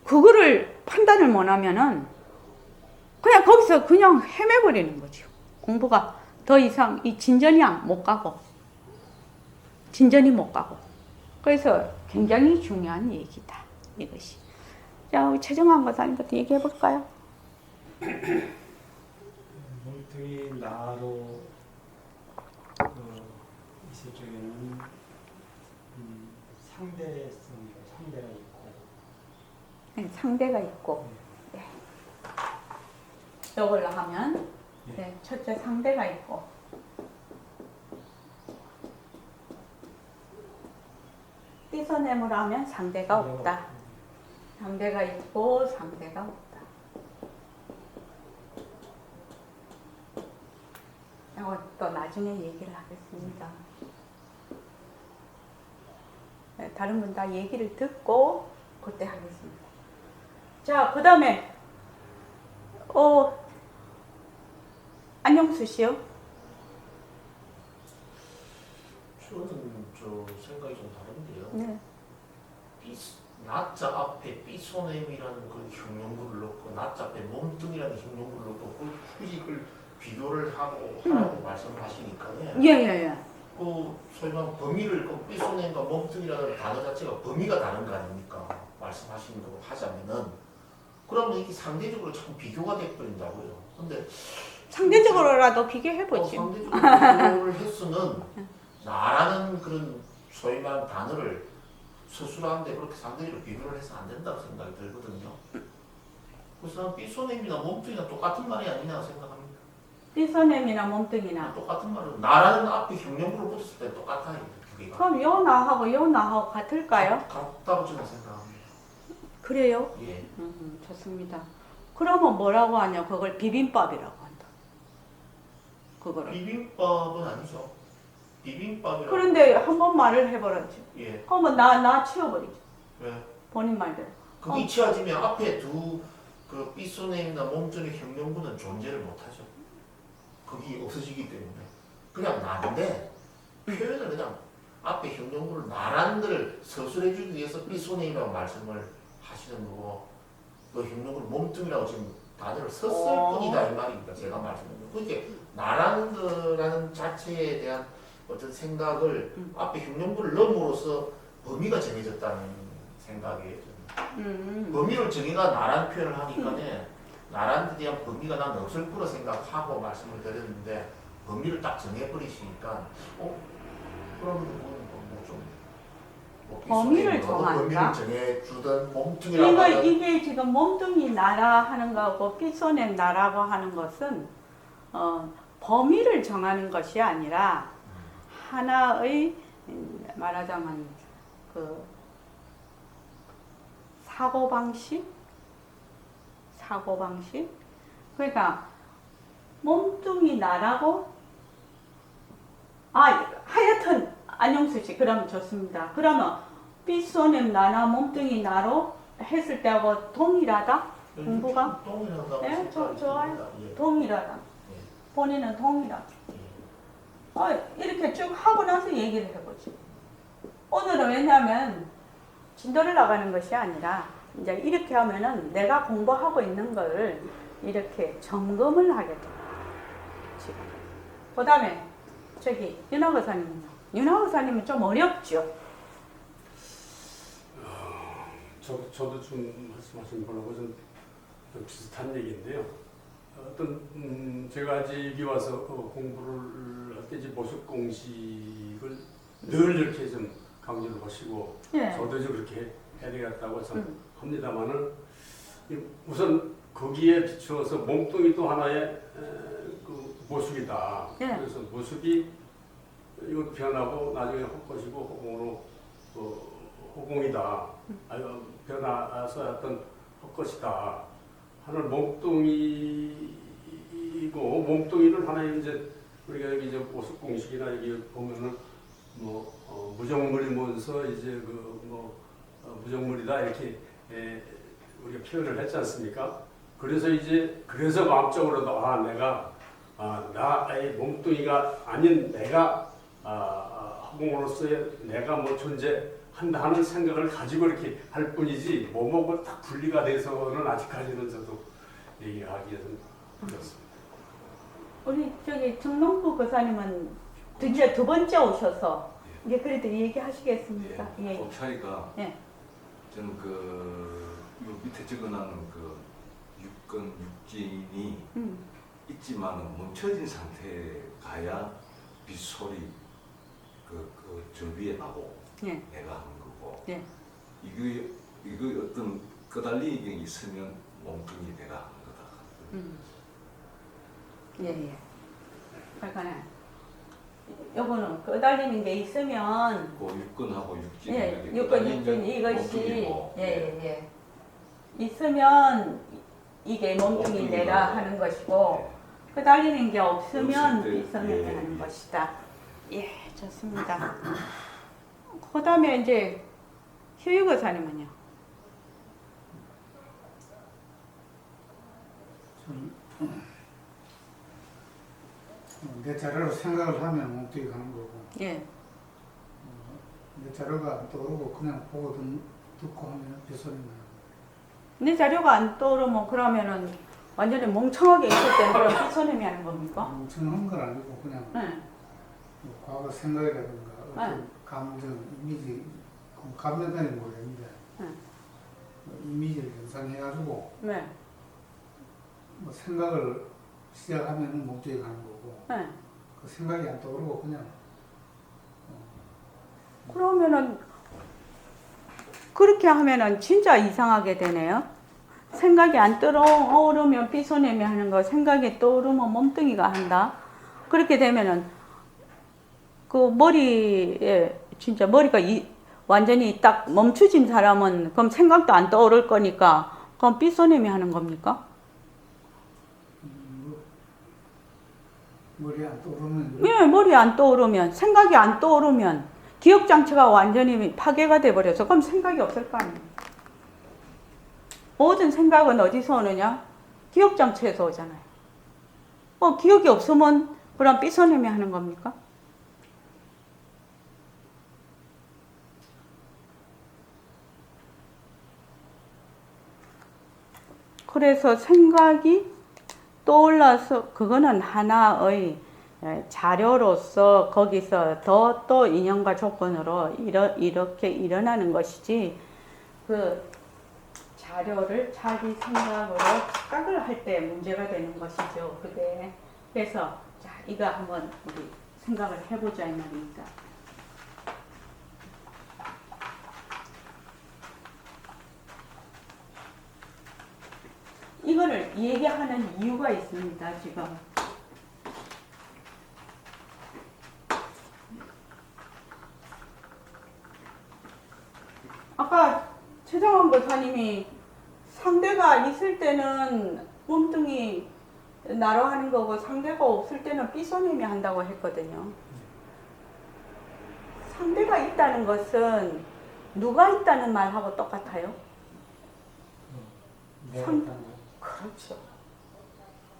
그거를 판단을 못 하면은 그냥 거기서 그냥 헤매버리는 거죠. 공부가 더 이상 이 진전이 못 가고. 그래서 굉장히 중요한 얘기다. 이것이. 자, 우리 최정환 과사님부터 얘기해 볼까요? 몸뚱이 나로 있을 적에는 상대가 있고 네, 상대가 있고. 네. 이걸로 하면 네, 첫째 상대가 있고 띠서냄으로 하면 상대가 없다. 상대가 있고 상대가 없다. 이것도 나중에 얘기를 하겠습니다. 네, 다른 분 다 얘기를 듣고 그때 하겠습니다. 자, 그 다음에 안영수 씨요? 저는 생각이 좀 다른데요. 네. 나자 앞에 삐소냄이라는 그 형용구를 넣고 나자 앞에 몸뚱이라는 형용구를 넣고 굳이 그걸 비교를 하라고 말씀하시니까요. 예. 그 소위 말하면 범위를 그 삐소냄과 몸뚱이라는 단어 자체가 범위가 다른 거 아닙니까? 말씀하시는 거 하자면은 그러면 이게 상대적으로 참 비교가 돼버린다고요. 근데 상대적으로라도 비교해보지. 상대적으로 비교를 했으면 나라는 그런 소위 말하는 단어를 서술하는데 그렇게 상대적으로 비교를 해서 안 된다고 생각이 들거든요. 그래서 삐소냄이나 몸뚱이나 똑같은 말이 아니냐고 생각합니다. 삐서냄이나 몸뚱이나. 똑같은 말은 나라는 앞에 형용구로 붙였을 때 똑같아요. 두 개가. 그럼 요 나하고 같을까요? 같다고 저는 생각합니다. 그래요? 예. 좋습니다. 그러면 뭐라고 하냐? 그걸 비빔밥이라고 한다. 그거를. 비빔밥은 아니죠. 비빔밥이라고. 그런데 한번 말을 해버렸죠. 예. 그러면 나 치워버리죠. 왜? 본인 말대로. 그게 치워지면 앞에 두 그 삐소냄이나 몸뚱이 형용구는 존재를 못하죠. 그게 없어지기 때문에 그냥 나인데 표현을 그냥 앞에 형용구를 나란들 서술해주기 위해서 삐소냄이라고 말씀을 하시는 거고 그 형용구를 몸뚱이라고 지금 단어를 썼을 뿐이다 이 말입니다. 제가 말씀드린 거. 그러니까 나란드라는 자체에 대한 어떤 생각을 앞에 형용구를 넣음으로써 범위가 정해졌다는 생각이에요. 범위를 정의가 나란 표현을 하니까 나란에 대한 범위가 난 없을 거로 생각하고 말씀을 드렸는데 범위를 딱 정해버리시니까 그러면 범위를 정한다? 범위를 정해주던 몸뚱이라고 하는 이게 지금 몸뚱이 나라 하는 거하고 삐소냄 나라고 하는 것은 범위를 정하는 것이 아니라 하나의 말하자면 그 사고방식? 그러니까 몸뚱이 나라고 하여튼 안영수 씨 그러면 좋습니다. 그러면 삐소님 나나 몸뚱이 나로 했을 때하고 동일하다? 공부가? 동일하다고 네, 생각이 좋아요. 듭니다. 예. 동일하다. 본인은 동일하다. 이렇게 쭉 하고 나서 얘기를 해보지. 오늘은 왜냐하면 진도를 나가는 것이 아니라 이제 이렇게 하면은 내가 공부하고 있는 걸 이렇게 점검을 하게 돼. 지금. 그 다음에 저기 윤하 의사님은요. 윤하 의사님은 좀 어렵죠. 저도 좀 말씀하신 거하고 좀 비슷한 얘기인데요. 제가 이제 여기 와서 공부를 할 때 이제 모습 공식을 늘 이렇게 좀 강조를 하시고 예. 저도 이제 그렇게 해야 되겠다고 합니다만은 우선 거기에 비추어서 몸뚱이 또 하나의 그 모습이다. 예. 그래서 모습이 이것도 변하고 나중에 헛것이고 허공으로 허공이다. 변화서 어떤 헛것이다 하는 몸뚱이고 몸뚱이를 하나의 이제 우리가 여기 이제 모습 공식이나 여기 보면은 무정물이면서 이제 무정물이다 이렇게 우리가 표현을 했지 않습니까? 그래서 마음적으로도 내가 나의 몸뚱이가 아닌 내가 허공으로서의 내가 존재한다 하는 생각을 가지고 이렇게 할 뿐이지 뭐뭐 딱 분리가 돼서는 아직까지는 저도 얘기하기가 좀 어렵습니다. 우리 저기 정명부 교사님은 드디어 두 번째 오셔서 이제 그래도 얘기하시겠습니까? 그 차이가 예. 저는 요 밑에 적어놓은 육근 육진이 있지만은 멈춰진 상태에 가야 빗소리 저 위에 나고 예. 내가 하는 거고 예. 이거 어떤 끄달리는 게 있으면 몸뚱이 내가 하는 거다. 예. 그러니까 요거는 끄달리는 게 있으면 그 육근하고 육진 육근 육진 이것이 있으면 이게 몸뚱이 내라 하는 것이고 끄달리는 게 없으면 빗소님이 하는 것이다. 예, 좋습니다. 그 다음에 이제 효유 교사님은요? 내 자료로 생각을 하면 몸뚱이 가는 거고 예. 내 자료가 안 떠오르고 그냥 보고 듣고 하면 빗소리만 내 자료가 안 떠오르면 그러면은 완전히 멍청하게 있을 때는 그럼 빗소님이 하는 겁니까? 멍청한 건 아니고 그냥 네. 뭐 과거 생각이라든가 어떤 감정, 이미지 감정까지 모르겠는데 이미지를 연상해가지고 네. 뭐 생각을 시작하면 몸뚱이 가는 거고 네. 그 생각이 안 떠오르고 그냥 그러면은 그렇게 하면은 진짜 이상하게 되네요. 생각이 안 떠오르면 빗소님이 하는 거, 생각이 떠오르면 몸뚱이가 한다. 그렇게 되면은 그 머리에 진짜 머리가 완전히 딱 멈추진 사람은 그럼 생각도 안 떠오를 거니까 그럼 빗소님이 하는 겁니까? 머리에 안 떠오르면 예, 머리에 안 떠오르면 생각이 안 떠오르면 기억장치가 완전히 파괴가 돼버려서 그럼 생각이 없을 거 아니에요. 모든 생각은 어디서 오느냐? 기억장치에서 오잖아요. 기억이 없으면 그럼 삐소님이 하는 겁니까? 그래서 생각이 떠올라서 그거는 하나의 자료로서 거기서 또 인연과 조건으로 이렇게 일어나는 것이지 그 자료를 자기 생각으로 착각을 할 때 문제가 되는 것이죠. 그게 그래서 자 이거 한번 우리 생각을 해보자 이 말입니다. 이거를 얘기하는 이유가 있습니다. 지금 아까 최정원 교사님이 상대가 있을 때는 몸뚱이 나로 하는 거고 상대가 없을 때는 삐소님이 한다고 했거든요. 상대가 있다는 것은 누가 있다는 말하고 똑같아요? 내가 상- 있다는 거. 그렇죠.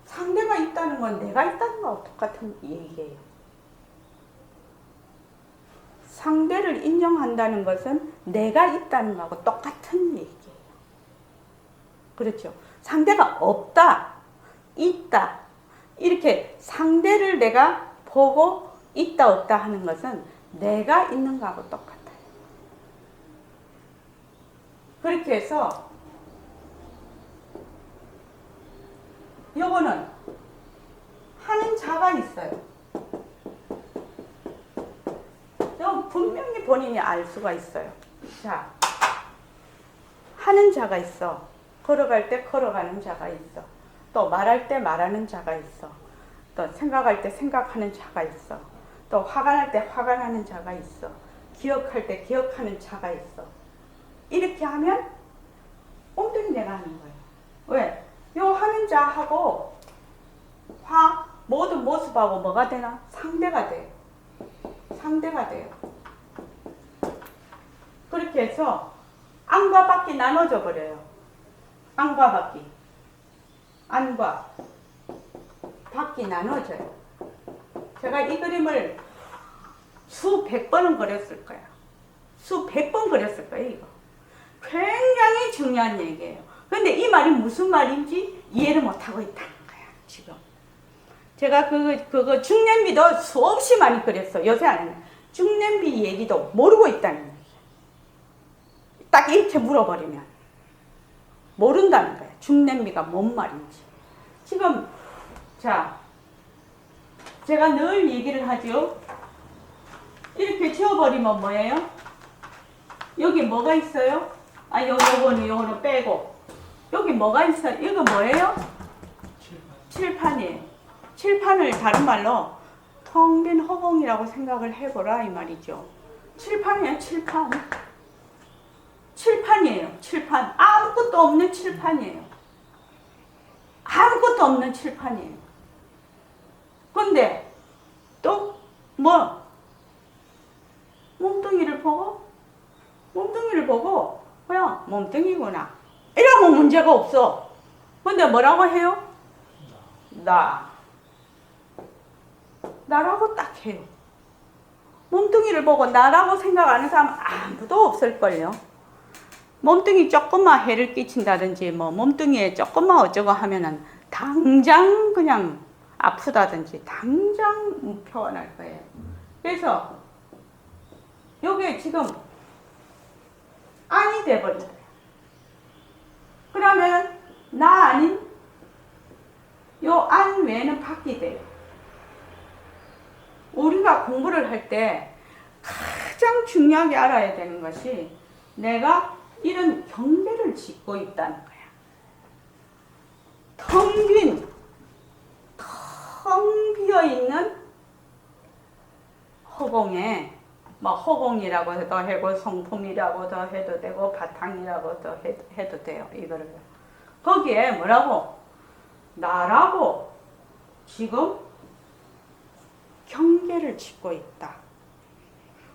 상대가 있다는 건 내가 있다는 거하고 똑같은 얘기예요. 상대를 인정한다는 것은 내가 있다는 거하고 똑같은 얘기예요. 그렇죠. 상대가 없다, 있다. 이렇게 상대를 내가 보고 있다, 없다 하는 것은 내가 있는 거하고 똑같아요. 그렇게 해서 요거는 하는 자가 있어요. 요 분명히 본인이 알 수가 있어요. 자, 하는 자가 있어. 걸어갈 때 걸어가는 자가 있어. 또 말할 때 말하는 자가 있어. 또 생각할 때 생각하는 자가 있어. 또 화가 날 때 화가 나는 자가 있어. 기억할 때 기억하는 자가 있어. 이렇게 하면 엉뚱이 내가 하는 거예요. 왜? 요 하는 자하고 모든 모습하고 뭐가 되나? 상대가 돼요. 상대가 돼요. 그렇게 해서 안과 밖이 나눠져 버려요. 안과 밖이. 안과 밖이 나눠져요. 제가 이 그림을 수백 번은 그렸을 거야. 수백 번 그렸을 거예요, 이거. 굉장히 중요한 얘기예요. 근데 이 말이 무슨 말인지 이해를 못하고 있다는 거야, 지금. 제가 그거 중냄비도 수없이 많이 그렸어. 요새 안 해요. 중냄비 얘기도 모르고 있다는 얘기야. 딱 이렇게 물어버리면 모른다는 거야. 중냄비가 뭔 말인지. 지금 자, 제가 늘 얘기를 하죠. 이렇게 지워버리면 뭐예요? 여기 뭐가 있어요? 아, 요거는 빼고. 여기 뭐가 있어요? 이거 뭐예요? 칠판이에요. 칠판을 다른 말로 텅 빈 허공이라고 생각을 해보라 이 말이죠. 칠판이에요, 칠판. 칠판이에요, 칠판. 아무것도 없는 칠판이에요. 아무것도 없는 칠판이에요. 근데 또 뭐? 몸뚱이를 보고 그냥 몸뚱이구나. 이러면 문제가 없어. 근데 뭐라고 해요? 나라고 딱 해요. 몸뚱이를 보고 나라고 생각하는 사람 아무도 없을걸요. 몸뚱이 조금만 해를 끼친다든지 뭐 몸뚱이에 조금만 어쩌고 하면은 당장 그냥 아프다든지 당장 표현할 거예요. 그래서 요게 지금 안이 돼버린 거예요. 그러면 나 아닌 요 안 외에는 밖이 돼요. 우리가 공부를 할 때 가장 중요하게 알아야 되는 것이 내가 이런 경계를 짓고 있다는 거야. 텅 비어있는 허공에 뭐 허공이라고 해도 되고 성품이라고도 해도 되고 바탕이라고도 해도 돼요. 이거를 거기에 뭐라고? 나라고 지금 경계를 짓고 있다.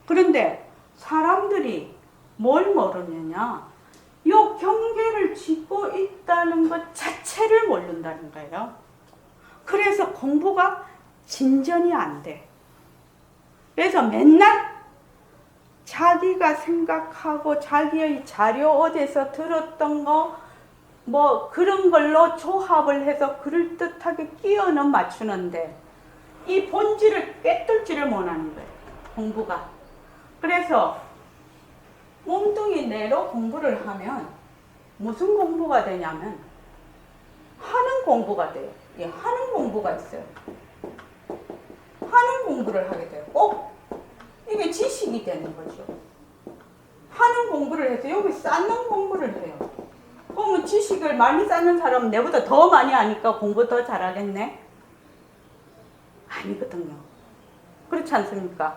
그런데 사람들이 뭘 모르느냐? 요 경계를 짓고 있다는 것 자체를 모른다는 거예요. 그래서 공부가 진전이 안 돼. 그래서 맨날 자기가 생각하고 자기의 자료 어디서 들었던 거 뭐 그런 걸로 조합을 해서 그럴듯하게 끼어는 맞추는데 이 본질을 꿰뚫지를 못하는 거예요. 공부가. 그래서 몸뚱이 내로 공부를 하면 무슨 공부가 되냐면 하는 공부가 돼요. 예, 하는 공부가 있어요. 하는 공부를 하게 돼요. 이게 지식이 되는 거죠. 하는 공부를 해서 여기 쌓는 공부를 해요. 그러면 지식을 많이 쌓는 사람은 내보다 더 많이 아니까 공부 더 잘하겠네? 아니거든요. 그렇지 않습니까?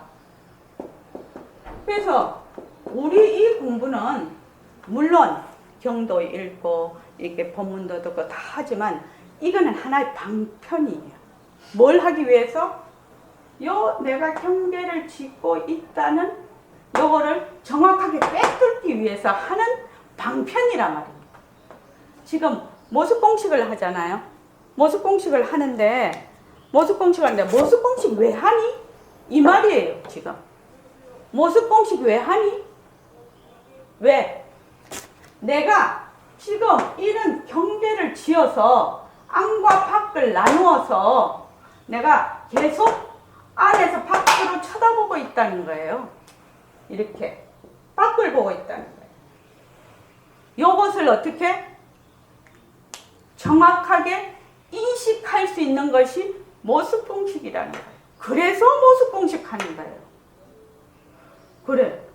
그래서 우리 이 공부는 물론 경도 읽고 이렇게 본문도 듣고 다 하지만 이거는 하나의 방편이에요. 뭘 하기 위해서? 내가 경계를 짓고 있다는 요거를 정확하게 꿰뚫기 위해서 하는 방편이란 말입니다. 지금 모습 공식을 하잖아요. 모습 공식을 하는데 모습 공식 왜 하니? 이 말이에요, 지금. 모습 공식 왜 하니? 왜? 내가 지금 이런 경계를 지어서 안과 밖을 나누어서 내가 계속 안에서 밖으로 쳐다보고 있다는 거예요. 이렇게 밖을 보고 있다는 거예요. 이것을 어떻게 정확하게 인식할 수 있는 것이 모습 공식이라는 거예요. 그래서 모습 공식 하는 거예요. 그래.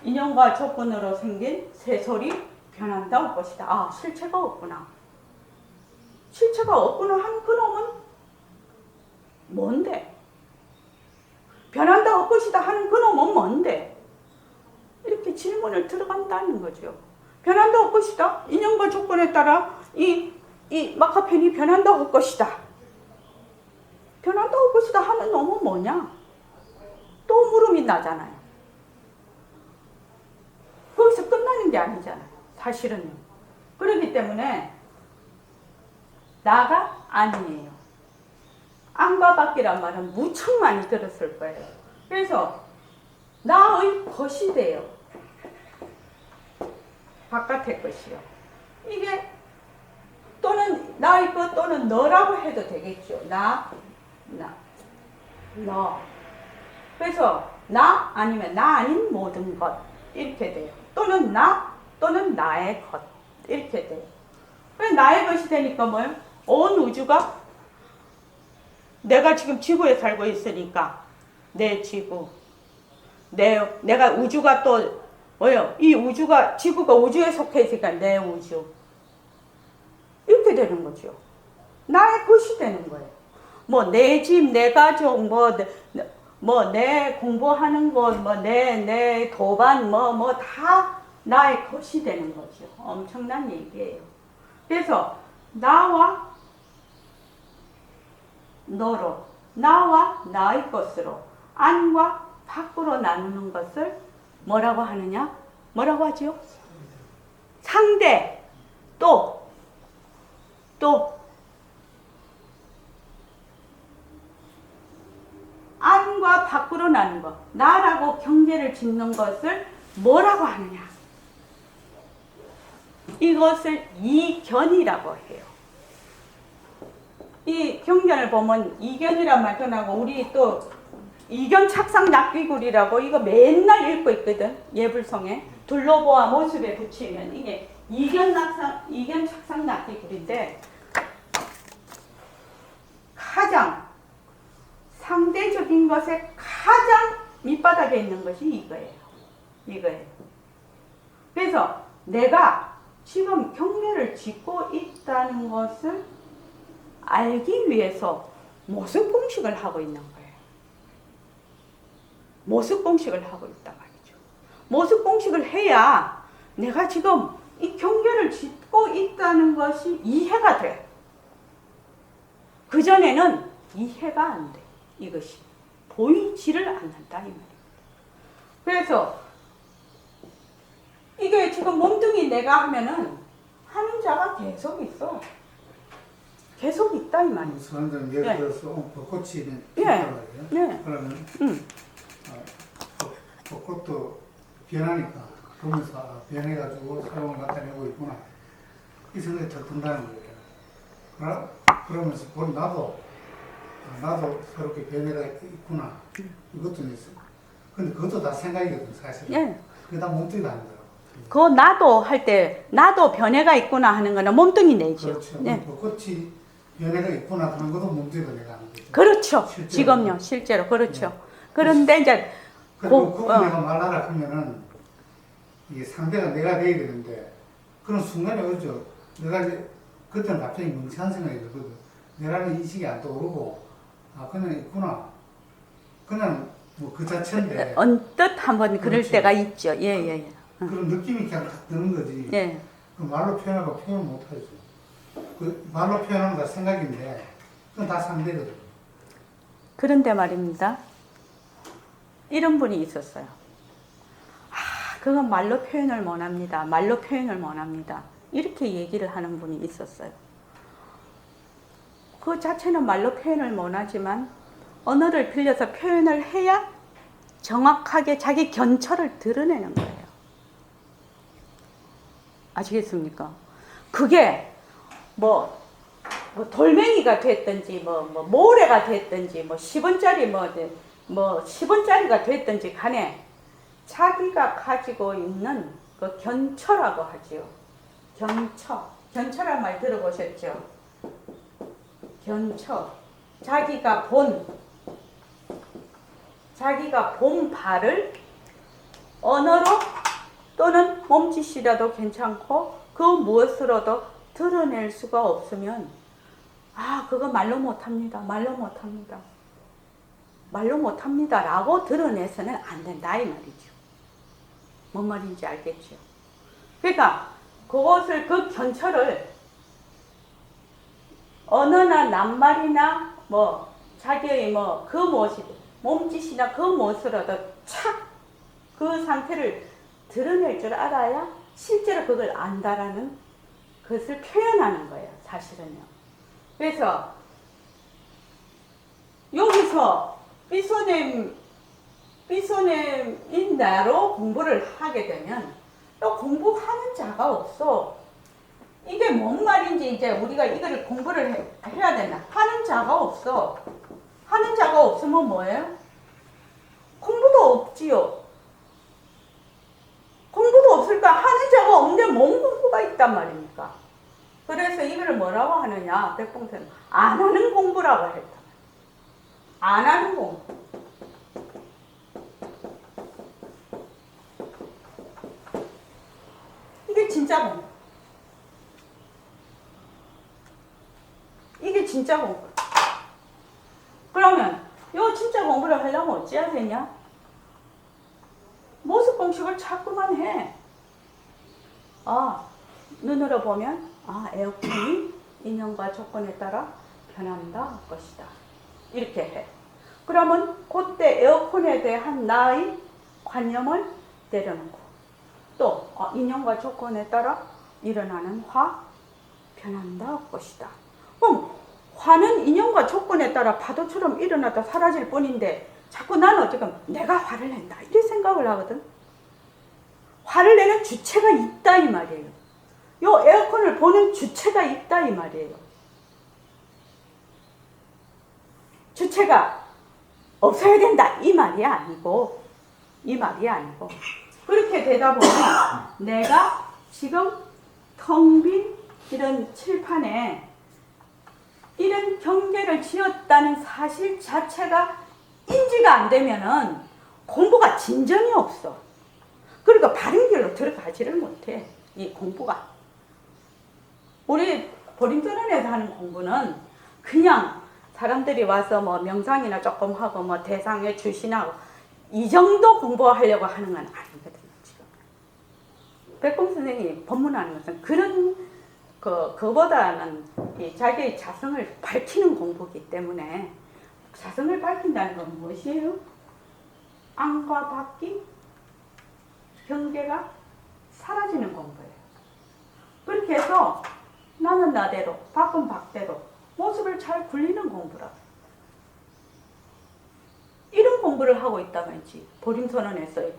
인연과 조건으로 생긴 새솔이 변한다 할 것이다. 아, 실체가 없구나. 실체가 없구나 하는 그놈은 뭔데? 변한다 할 것이다 하는 그놈은 뭔데? 이렇게 질문을 들어간다는 거죠. 변한다 할 것이다. 인연과 조건에 따라 이 마카펜이 변한다 할 것이다. 변한다 할 것이다 하는 놈은 뭐냐? 또 물음이 나잖아요. 거기서 끝나는 게 아니잖아요. 사실은. 그렇기 때문에 나가 아니에요. 안과 밖이란 말은 무척 많이 들었을 거예요. 그래서 나의 것이 돼요. 바깥의 것이요. 이게 또는 나의 것 또는 너라고 해도 되겠죠. 너. 그래서 나 아니면 나 아닌 모든 것 이렇게 돼요. 또는 나 또는 나의 것 이렇게 돼요. 그래서 나의 것이 되니까 뭐예요? 온 우주가 내가 지금 지구에 살고 있으니까 내 지구, 내가 우주가 또 뭐예요? 이 우주가 지구가 우주에 속해 있으니까 내 우주 이렇게 되는 거죠. 나의 것이 되는 거예요. 뭐 내 집, 내 가족, 뭐 내 공부하는 곳, 뭐 내 도반, 뭐 다 나의 것이 되는 거죠. 엄청난 얘기예요. 그래서 나와 너로, 나와 나의 것으로 안과 밖으로 나누는 것을 뭐라고 하느냐? 뭐라고 하죠? 상대, 또 안과 밖으로 나누는 것, 나라고 경계를 짓는 것을 뭐라고 하느냐? 이것을 이견이라고 해요. 이 경전을 보면 이견이란 말도 나고 우리 또 이견 착상 납기굴이라고 이거 맨날 읽고 있거든. 예불성에 둘러보아 모습에 붙이면 이게 이견 착상 납기굴인데 가장 상대적인 것에 가장 밑바닥에 있는 것이 이거예요. 그래서 내가 지금 경계를 짓고 있다는 것을 알기 위해서 모습 공식을 하고 있는 거예요. 모습 공식을 하고 있단 말이죠. 모습 공식을 해야 내가 지금 이 경계를 짓고 있다는 것이 이해가 돼. 그전에는 이해가 안 돼. 이것이 보이지를 않는다 이 말이에요. 그래서 이게 지금 몸뚱이 내가 하면은 하는 자가 계속 있어. 계속 있다 이 말이에요. 사람들은 예를 들어서 벚꽃이 예. 피었단 말이에요. 네. 그러면 벚꽃도 변하니까 보면서 변해가지고 사용을 나타내고 있구나 이 생각이 더 든다는 거예요. 그러면서 나도 저렇게 변해가 있구나 이것도 있어. 근데 그것도 다 생각이거든 사실은. 예. 그게 다 몸뚱이가 아니더라고. 그 나도 할 때 나도 변해가 있구나 하는 거는 몸뚱이 내죠. 그렇죠. 네. 벚꽃이 변해가 있구나 하는 것도 몸뚱이가 내가 하는 거죠. 그렇죠. 실제로. 지금요 실제로 그렇죠. 그런데 이제 그리고 내가 말하라 하면은 이게 상대가 내가 돼야 되는데 그런 순간에 오죠. 내가 이제 그때는 갑자기 멍청한 생각이 들거든. 내라는 인식이 안 떠오르고 그냥 있구나. 그냥 뭐 그 자체인데 언뜻 한번 그럴 그렇지. 때가 있죠. 예. 그런 느낌이 그냥 딱 드는 거지. 예. 그 말로 표현하고 표현 못 하죠. 그 말로 표현하는 건 생각인데 그건 다 상대거든. 그런데 말입니다. 이런 분이 있었어요. 아, 그건 말로 표현을 못합니다. 말로 표현을 못합니다. 이렇게 얘기를 하는 분이 있었어요. 그 자체는 말로 표현을 못하지만 언어를 빌려서 표현을 해야 정확하게 자기 견처를 드러내는 거예요. 아시겠습니까? 그게 뭐 돌멩이가 됐든지 모래가 됐든지 10원짜리 10원짜리가 됐든지 간에 자기가 가지고 있는 그 견처라고 하지요. 견처란 말 들어보셨죠? 견처. 자기가 본 바를 언어로 또는 몸짓이라도 괜찮고 그 무엇으로도 드러낼 수가 없으면 아, 그거 말로 못합니다. 라고 드러내서는 안 된다 이 말이죠. 뭔 말인지 알겠죠? 그러니까 그 견처를 언어나 낱말이나 자기의 그 무엇이 몸짓이나 그 무엇으로도 착 그 상태를 드러낼 줄 알아야 실제로 그걸 안다라는 것을 표현하는 거예요. 사실은요. 그래서 여기서 삐소냄인 나로 공부를 하게 되면 또 공부하는 자가 없어. 이게 뭔 말인지 이제 우리가 이거를 공부를 해야 된다. 하는 자가 없어. 하는 자가 없으면 뭐예요? 공부도 없지요. 공부도 없을까? 하는 자가 없는데 뭔 공부가 있단 말입니까? 그래서 이거를 뭐라고 하느냐? 백봉선은 안 하는 공부라고 했다. 안 하는 공부. 이게 진짜 공부. 이게 진짜 공부. 그러면 요 진짜 공부를 하려면 어찌해야 되냐? 모습 공식을 자꾸만 해. 아, 눈으로 보면 에어컨이 인연과 조건에 따라 변한다 것이다. 이렇게 해. 그러면 그때 에어컨에 대한 나의 관념을 내려놓고 또 인연과 조건에 따라 일어나는 화 변한다 것이다. 그럼 화는 인연과 조건에 따라 파도처럼 일어나다 사라질 뿐인데 자꾸 나는 지금 내가 화를 낸다 이렇게 생각을 하거든. 화를 내는 주체가 있다 이 말이에요. 요 에어컨을 보는 주체가 있다 이 말이에요. 주체가 없어야 된다 이 말이 아니고 그렇게 되다 보면 내가 지금 텅 빈 이런 칠판에 이런 경계를 지었다는 사실 자체가 인지가 안 되면은 공부가 진전이 없어. 그러니까 바른 길로 들어가지를 못해. 이 공부가. 우리 보림전원에서 하는 공부는 그냥 사람들이 와서 명상이나 조금 하고 대상에 주신하고 이 정도 공부하려고 하는 건 아니거든요. 지금 백봉 선생님이 법문하는 것은 그런 그보다는 이 자기의 자성을 밝히는 공부이기 때문에 자성을 밝힌다는 건 무엇이에요? 안과 밖이 경계가 사라지는 공부예요. 그렇게 해서 나는 나대로, 밖은 밖대로 모습을 잘 굴리는 공부라. 이런 공부를 하고 있다면지 보림선언에서의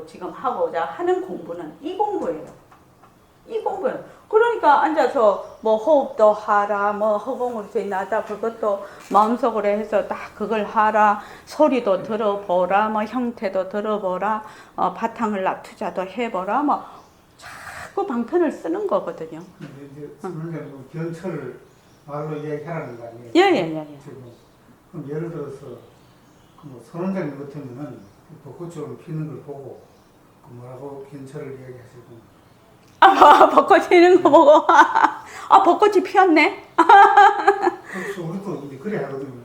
지금 하고자 하는 공부는 이 공부예요. 이 공부예요. 그러니까 앉아서 호흡도 하라, 허공으로 나다 그것도 마음속으로 해서 딱 그걸 하라, 소리도 들어보라, 형태도 들어보라, 바탕을 납투자도 해보라, 자꾸 방편을 쓰는 거거든요. 이제 선생님 견처를 말로 이야기하라는 거 아니에요? 예. 지금 그럼 예를 들어서 선원장님 같으면은 벚꽃처럼 피는 걸 보고 뭐라고 견처를 이야기하시고. 벚꽃 피는 거 보고 벚꽃이 피었네. 그래서 우리도 이제 그래 하거든요.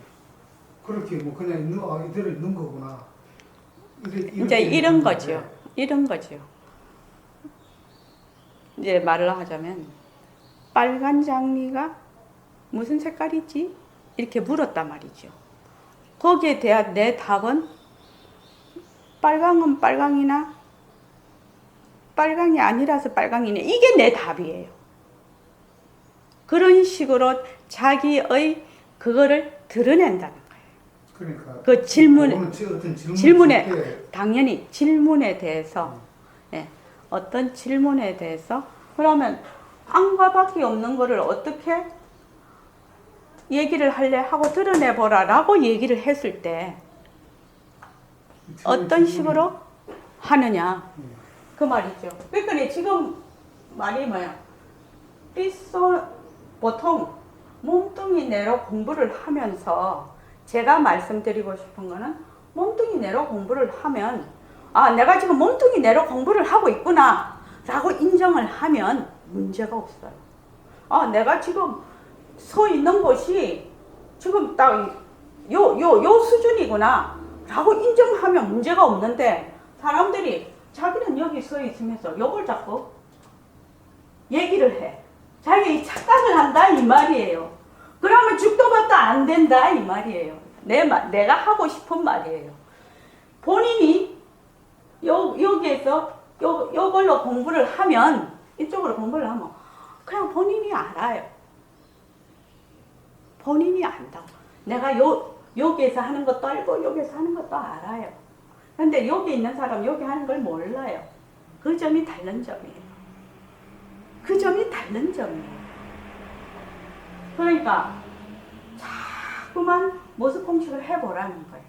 그렇게 그냥 이대로 있는 거구나. 이제 이런 거죠. 이제 말을 하자면 빨간 장미가 무슨 색깔이지? 이렇게 물었단 말이죠. 거기에 대한 내 답은 빨강은 빨강이나 빨강이 아니라서 빨강이네. 이게 내 답이에요. 그런 식으로 자기의 그거를 드러낸다는 거예요. 그러니까 그 질문에 그거는 어떤 질문에 때 당연히 질문에 대해서 어떤 질문에 대해서 그러면 안과 밖에 없는 거를 어떻게 얘기를 할래 하고 드러내보라 라고 얘기를 했을 때 어떤 식으로 하느냐 그 말이죠. 그러니까 지금 말이 뭐야? 보통 몸뚱이 내로 공부를 하면서 제가 말씀드리고 싶은 거는 몸뚱이 내로 공부를 하면 아 내가 지금 몸뚱이 내로 공부를 하고 있구나 라고 인정을 하면 문제가 없어요. 아 내가 지금 서 있는 곳이 지금 딱 요 수준이구나 라고 인정하면 문제가 없는데 사람들이 자기는 여기 서 있으면서 요걸 자꾸 얘기를 해. 자기 착각을 한다 이 말이에요. 그러면 죽도 밥도 안 된다 이 말이에요. 내가 하고 싶은 말이에요. 본인이 여기에서 요걸로 공부를 하면 이쪽으로 공부를 하면 그냥 본인이 알아요. 본인이 안다고. 내가 여기에서 하는 것도 알고 여기에서 하는 것도 알아요. 근데 여기 있는 사람 여기 하는 걸 몰라요. 그 점이 다른 점이에요. 그 점이 다른 점이에요. 그러니까 자꾸만 모습 공식을 해보라는 거예요.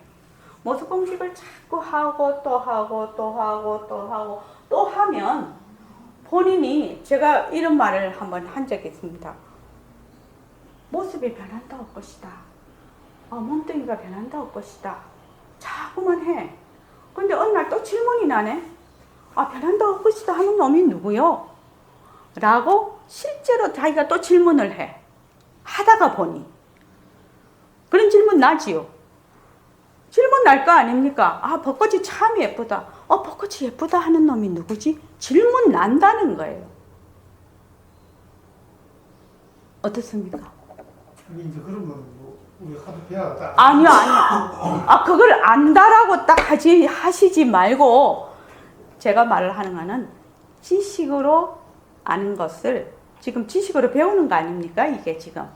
모습 공식을 자꾸 하고 또 하고 또 하고 또 하고 또 하면 본인이 제가 이런 말을 한번 한 적이 있습니다. 모습이 변한다고 것이다. 몸뚱이가 변한다고 것이다. 자꾸만 해. 근데 어느 날 또 질문이 나네. 변한다고 것이다 하는 놈이 누구요? 라고 실제로 자기가 또 질문을 해. 하다가 보니 그런 질문 나지요. 질문 날 거 아닙니까? 벚꽃이 참 예쁘다. 벚꽃이 예쁘다 하는 놈이 누구지? 질문 난다는 거예요. 어떻습니까? 아니 이제 그런 건 우리 하도 배워다. 아니요. 그걸 안다라고 딱 하시지 말고 제가 말을 하는 거는 지식으로 아는 것을 지금 지식으로 배우는 거 아닙니까? 이게 지금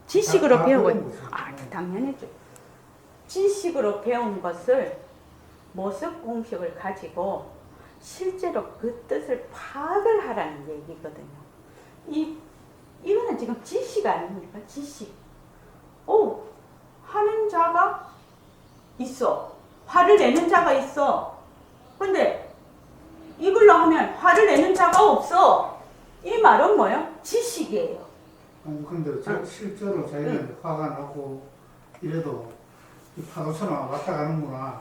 지식으로 배우고 당연히죠. 지식으로 배운 것을 모습 공식을 가지고 실제로 그 뜻을 파악을 하라는 얘기거든요. 이거는 지금 지식 아닙니까? 지식. 하는 자가 있어. 화를 내는 자가 있어. 근데 이걸로 하면 화를 내는 자가 없어. 이 말은 뭐예요? 지식이에요. 아니 근데 실제로 자기는 화가 나고 이래도 이 파도처럼 왔다 가는구나.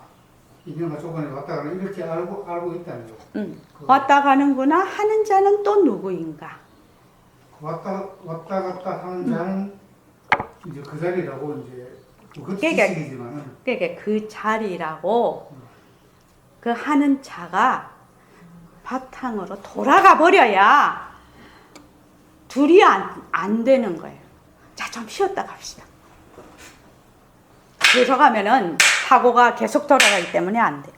인연과 조건이 왔다 가는 이렇게 알고 있다는 거. 왔다 가는구나 하는 자는 또 누구인가? 왔다 갔다 하는 자는 이제 그 자리라고 이제 그것도 그러니까 지식이지만은 그러니까 그 자리라고 그 하는 자가 바탕으로 돌아가 버려야 둘이 안 되는 거예요. 자, 좀 쉬었다 갑시다. 계속 하면은 사고가 계속 돌아가기 때문에 안 돼.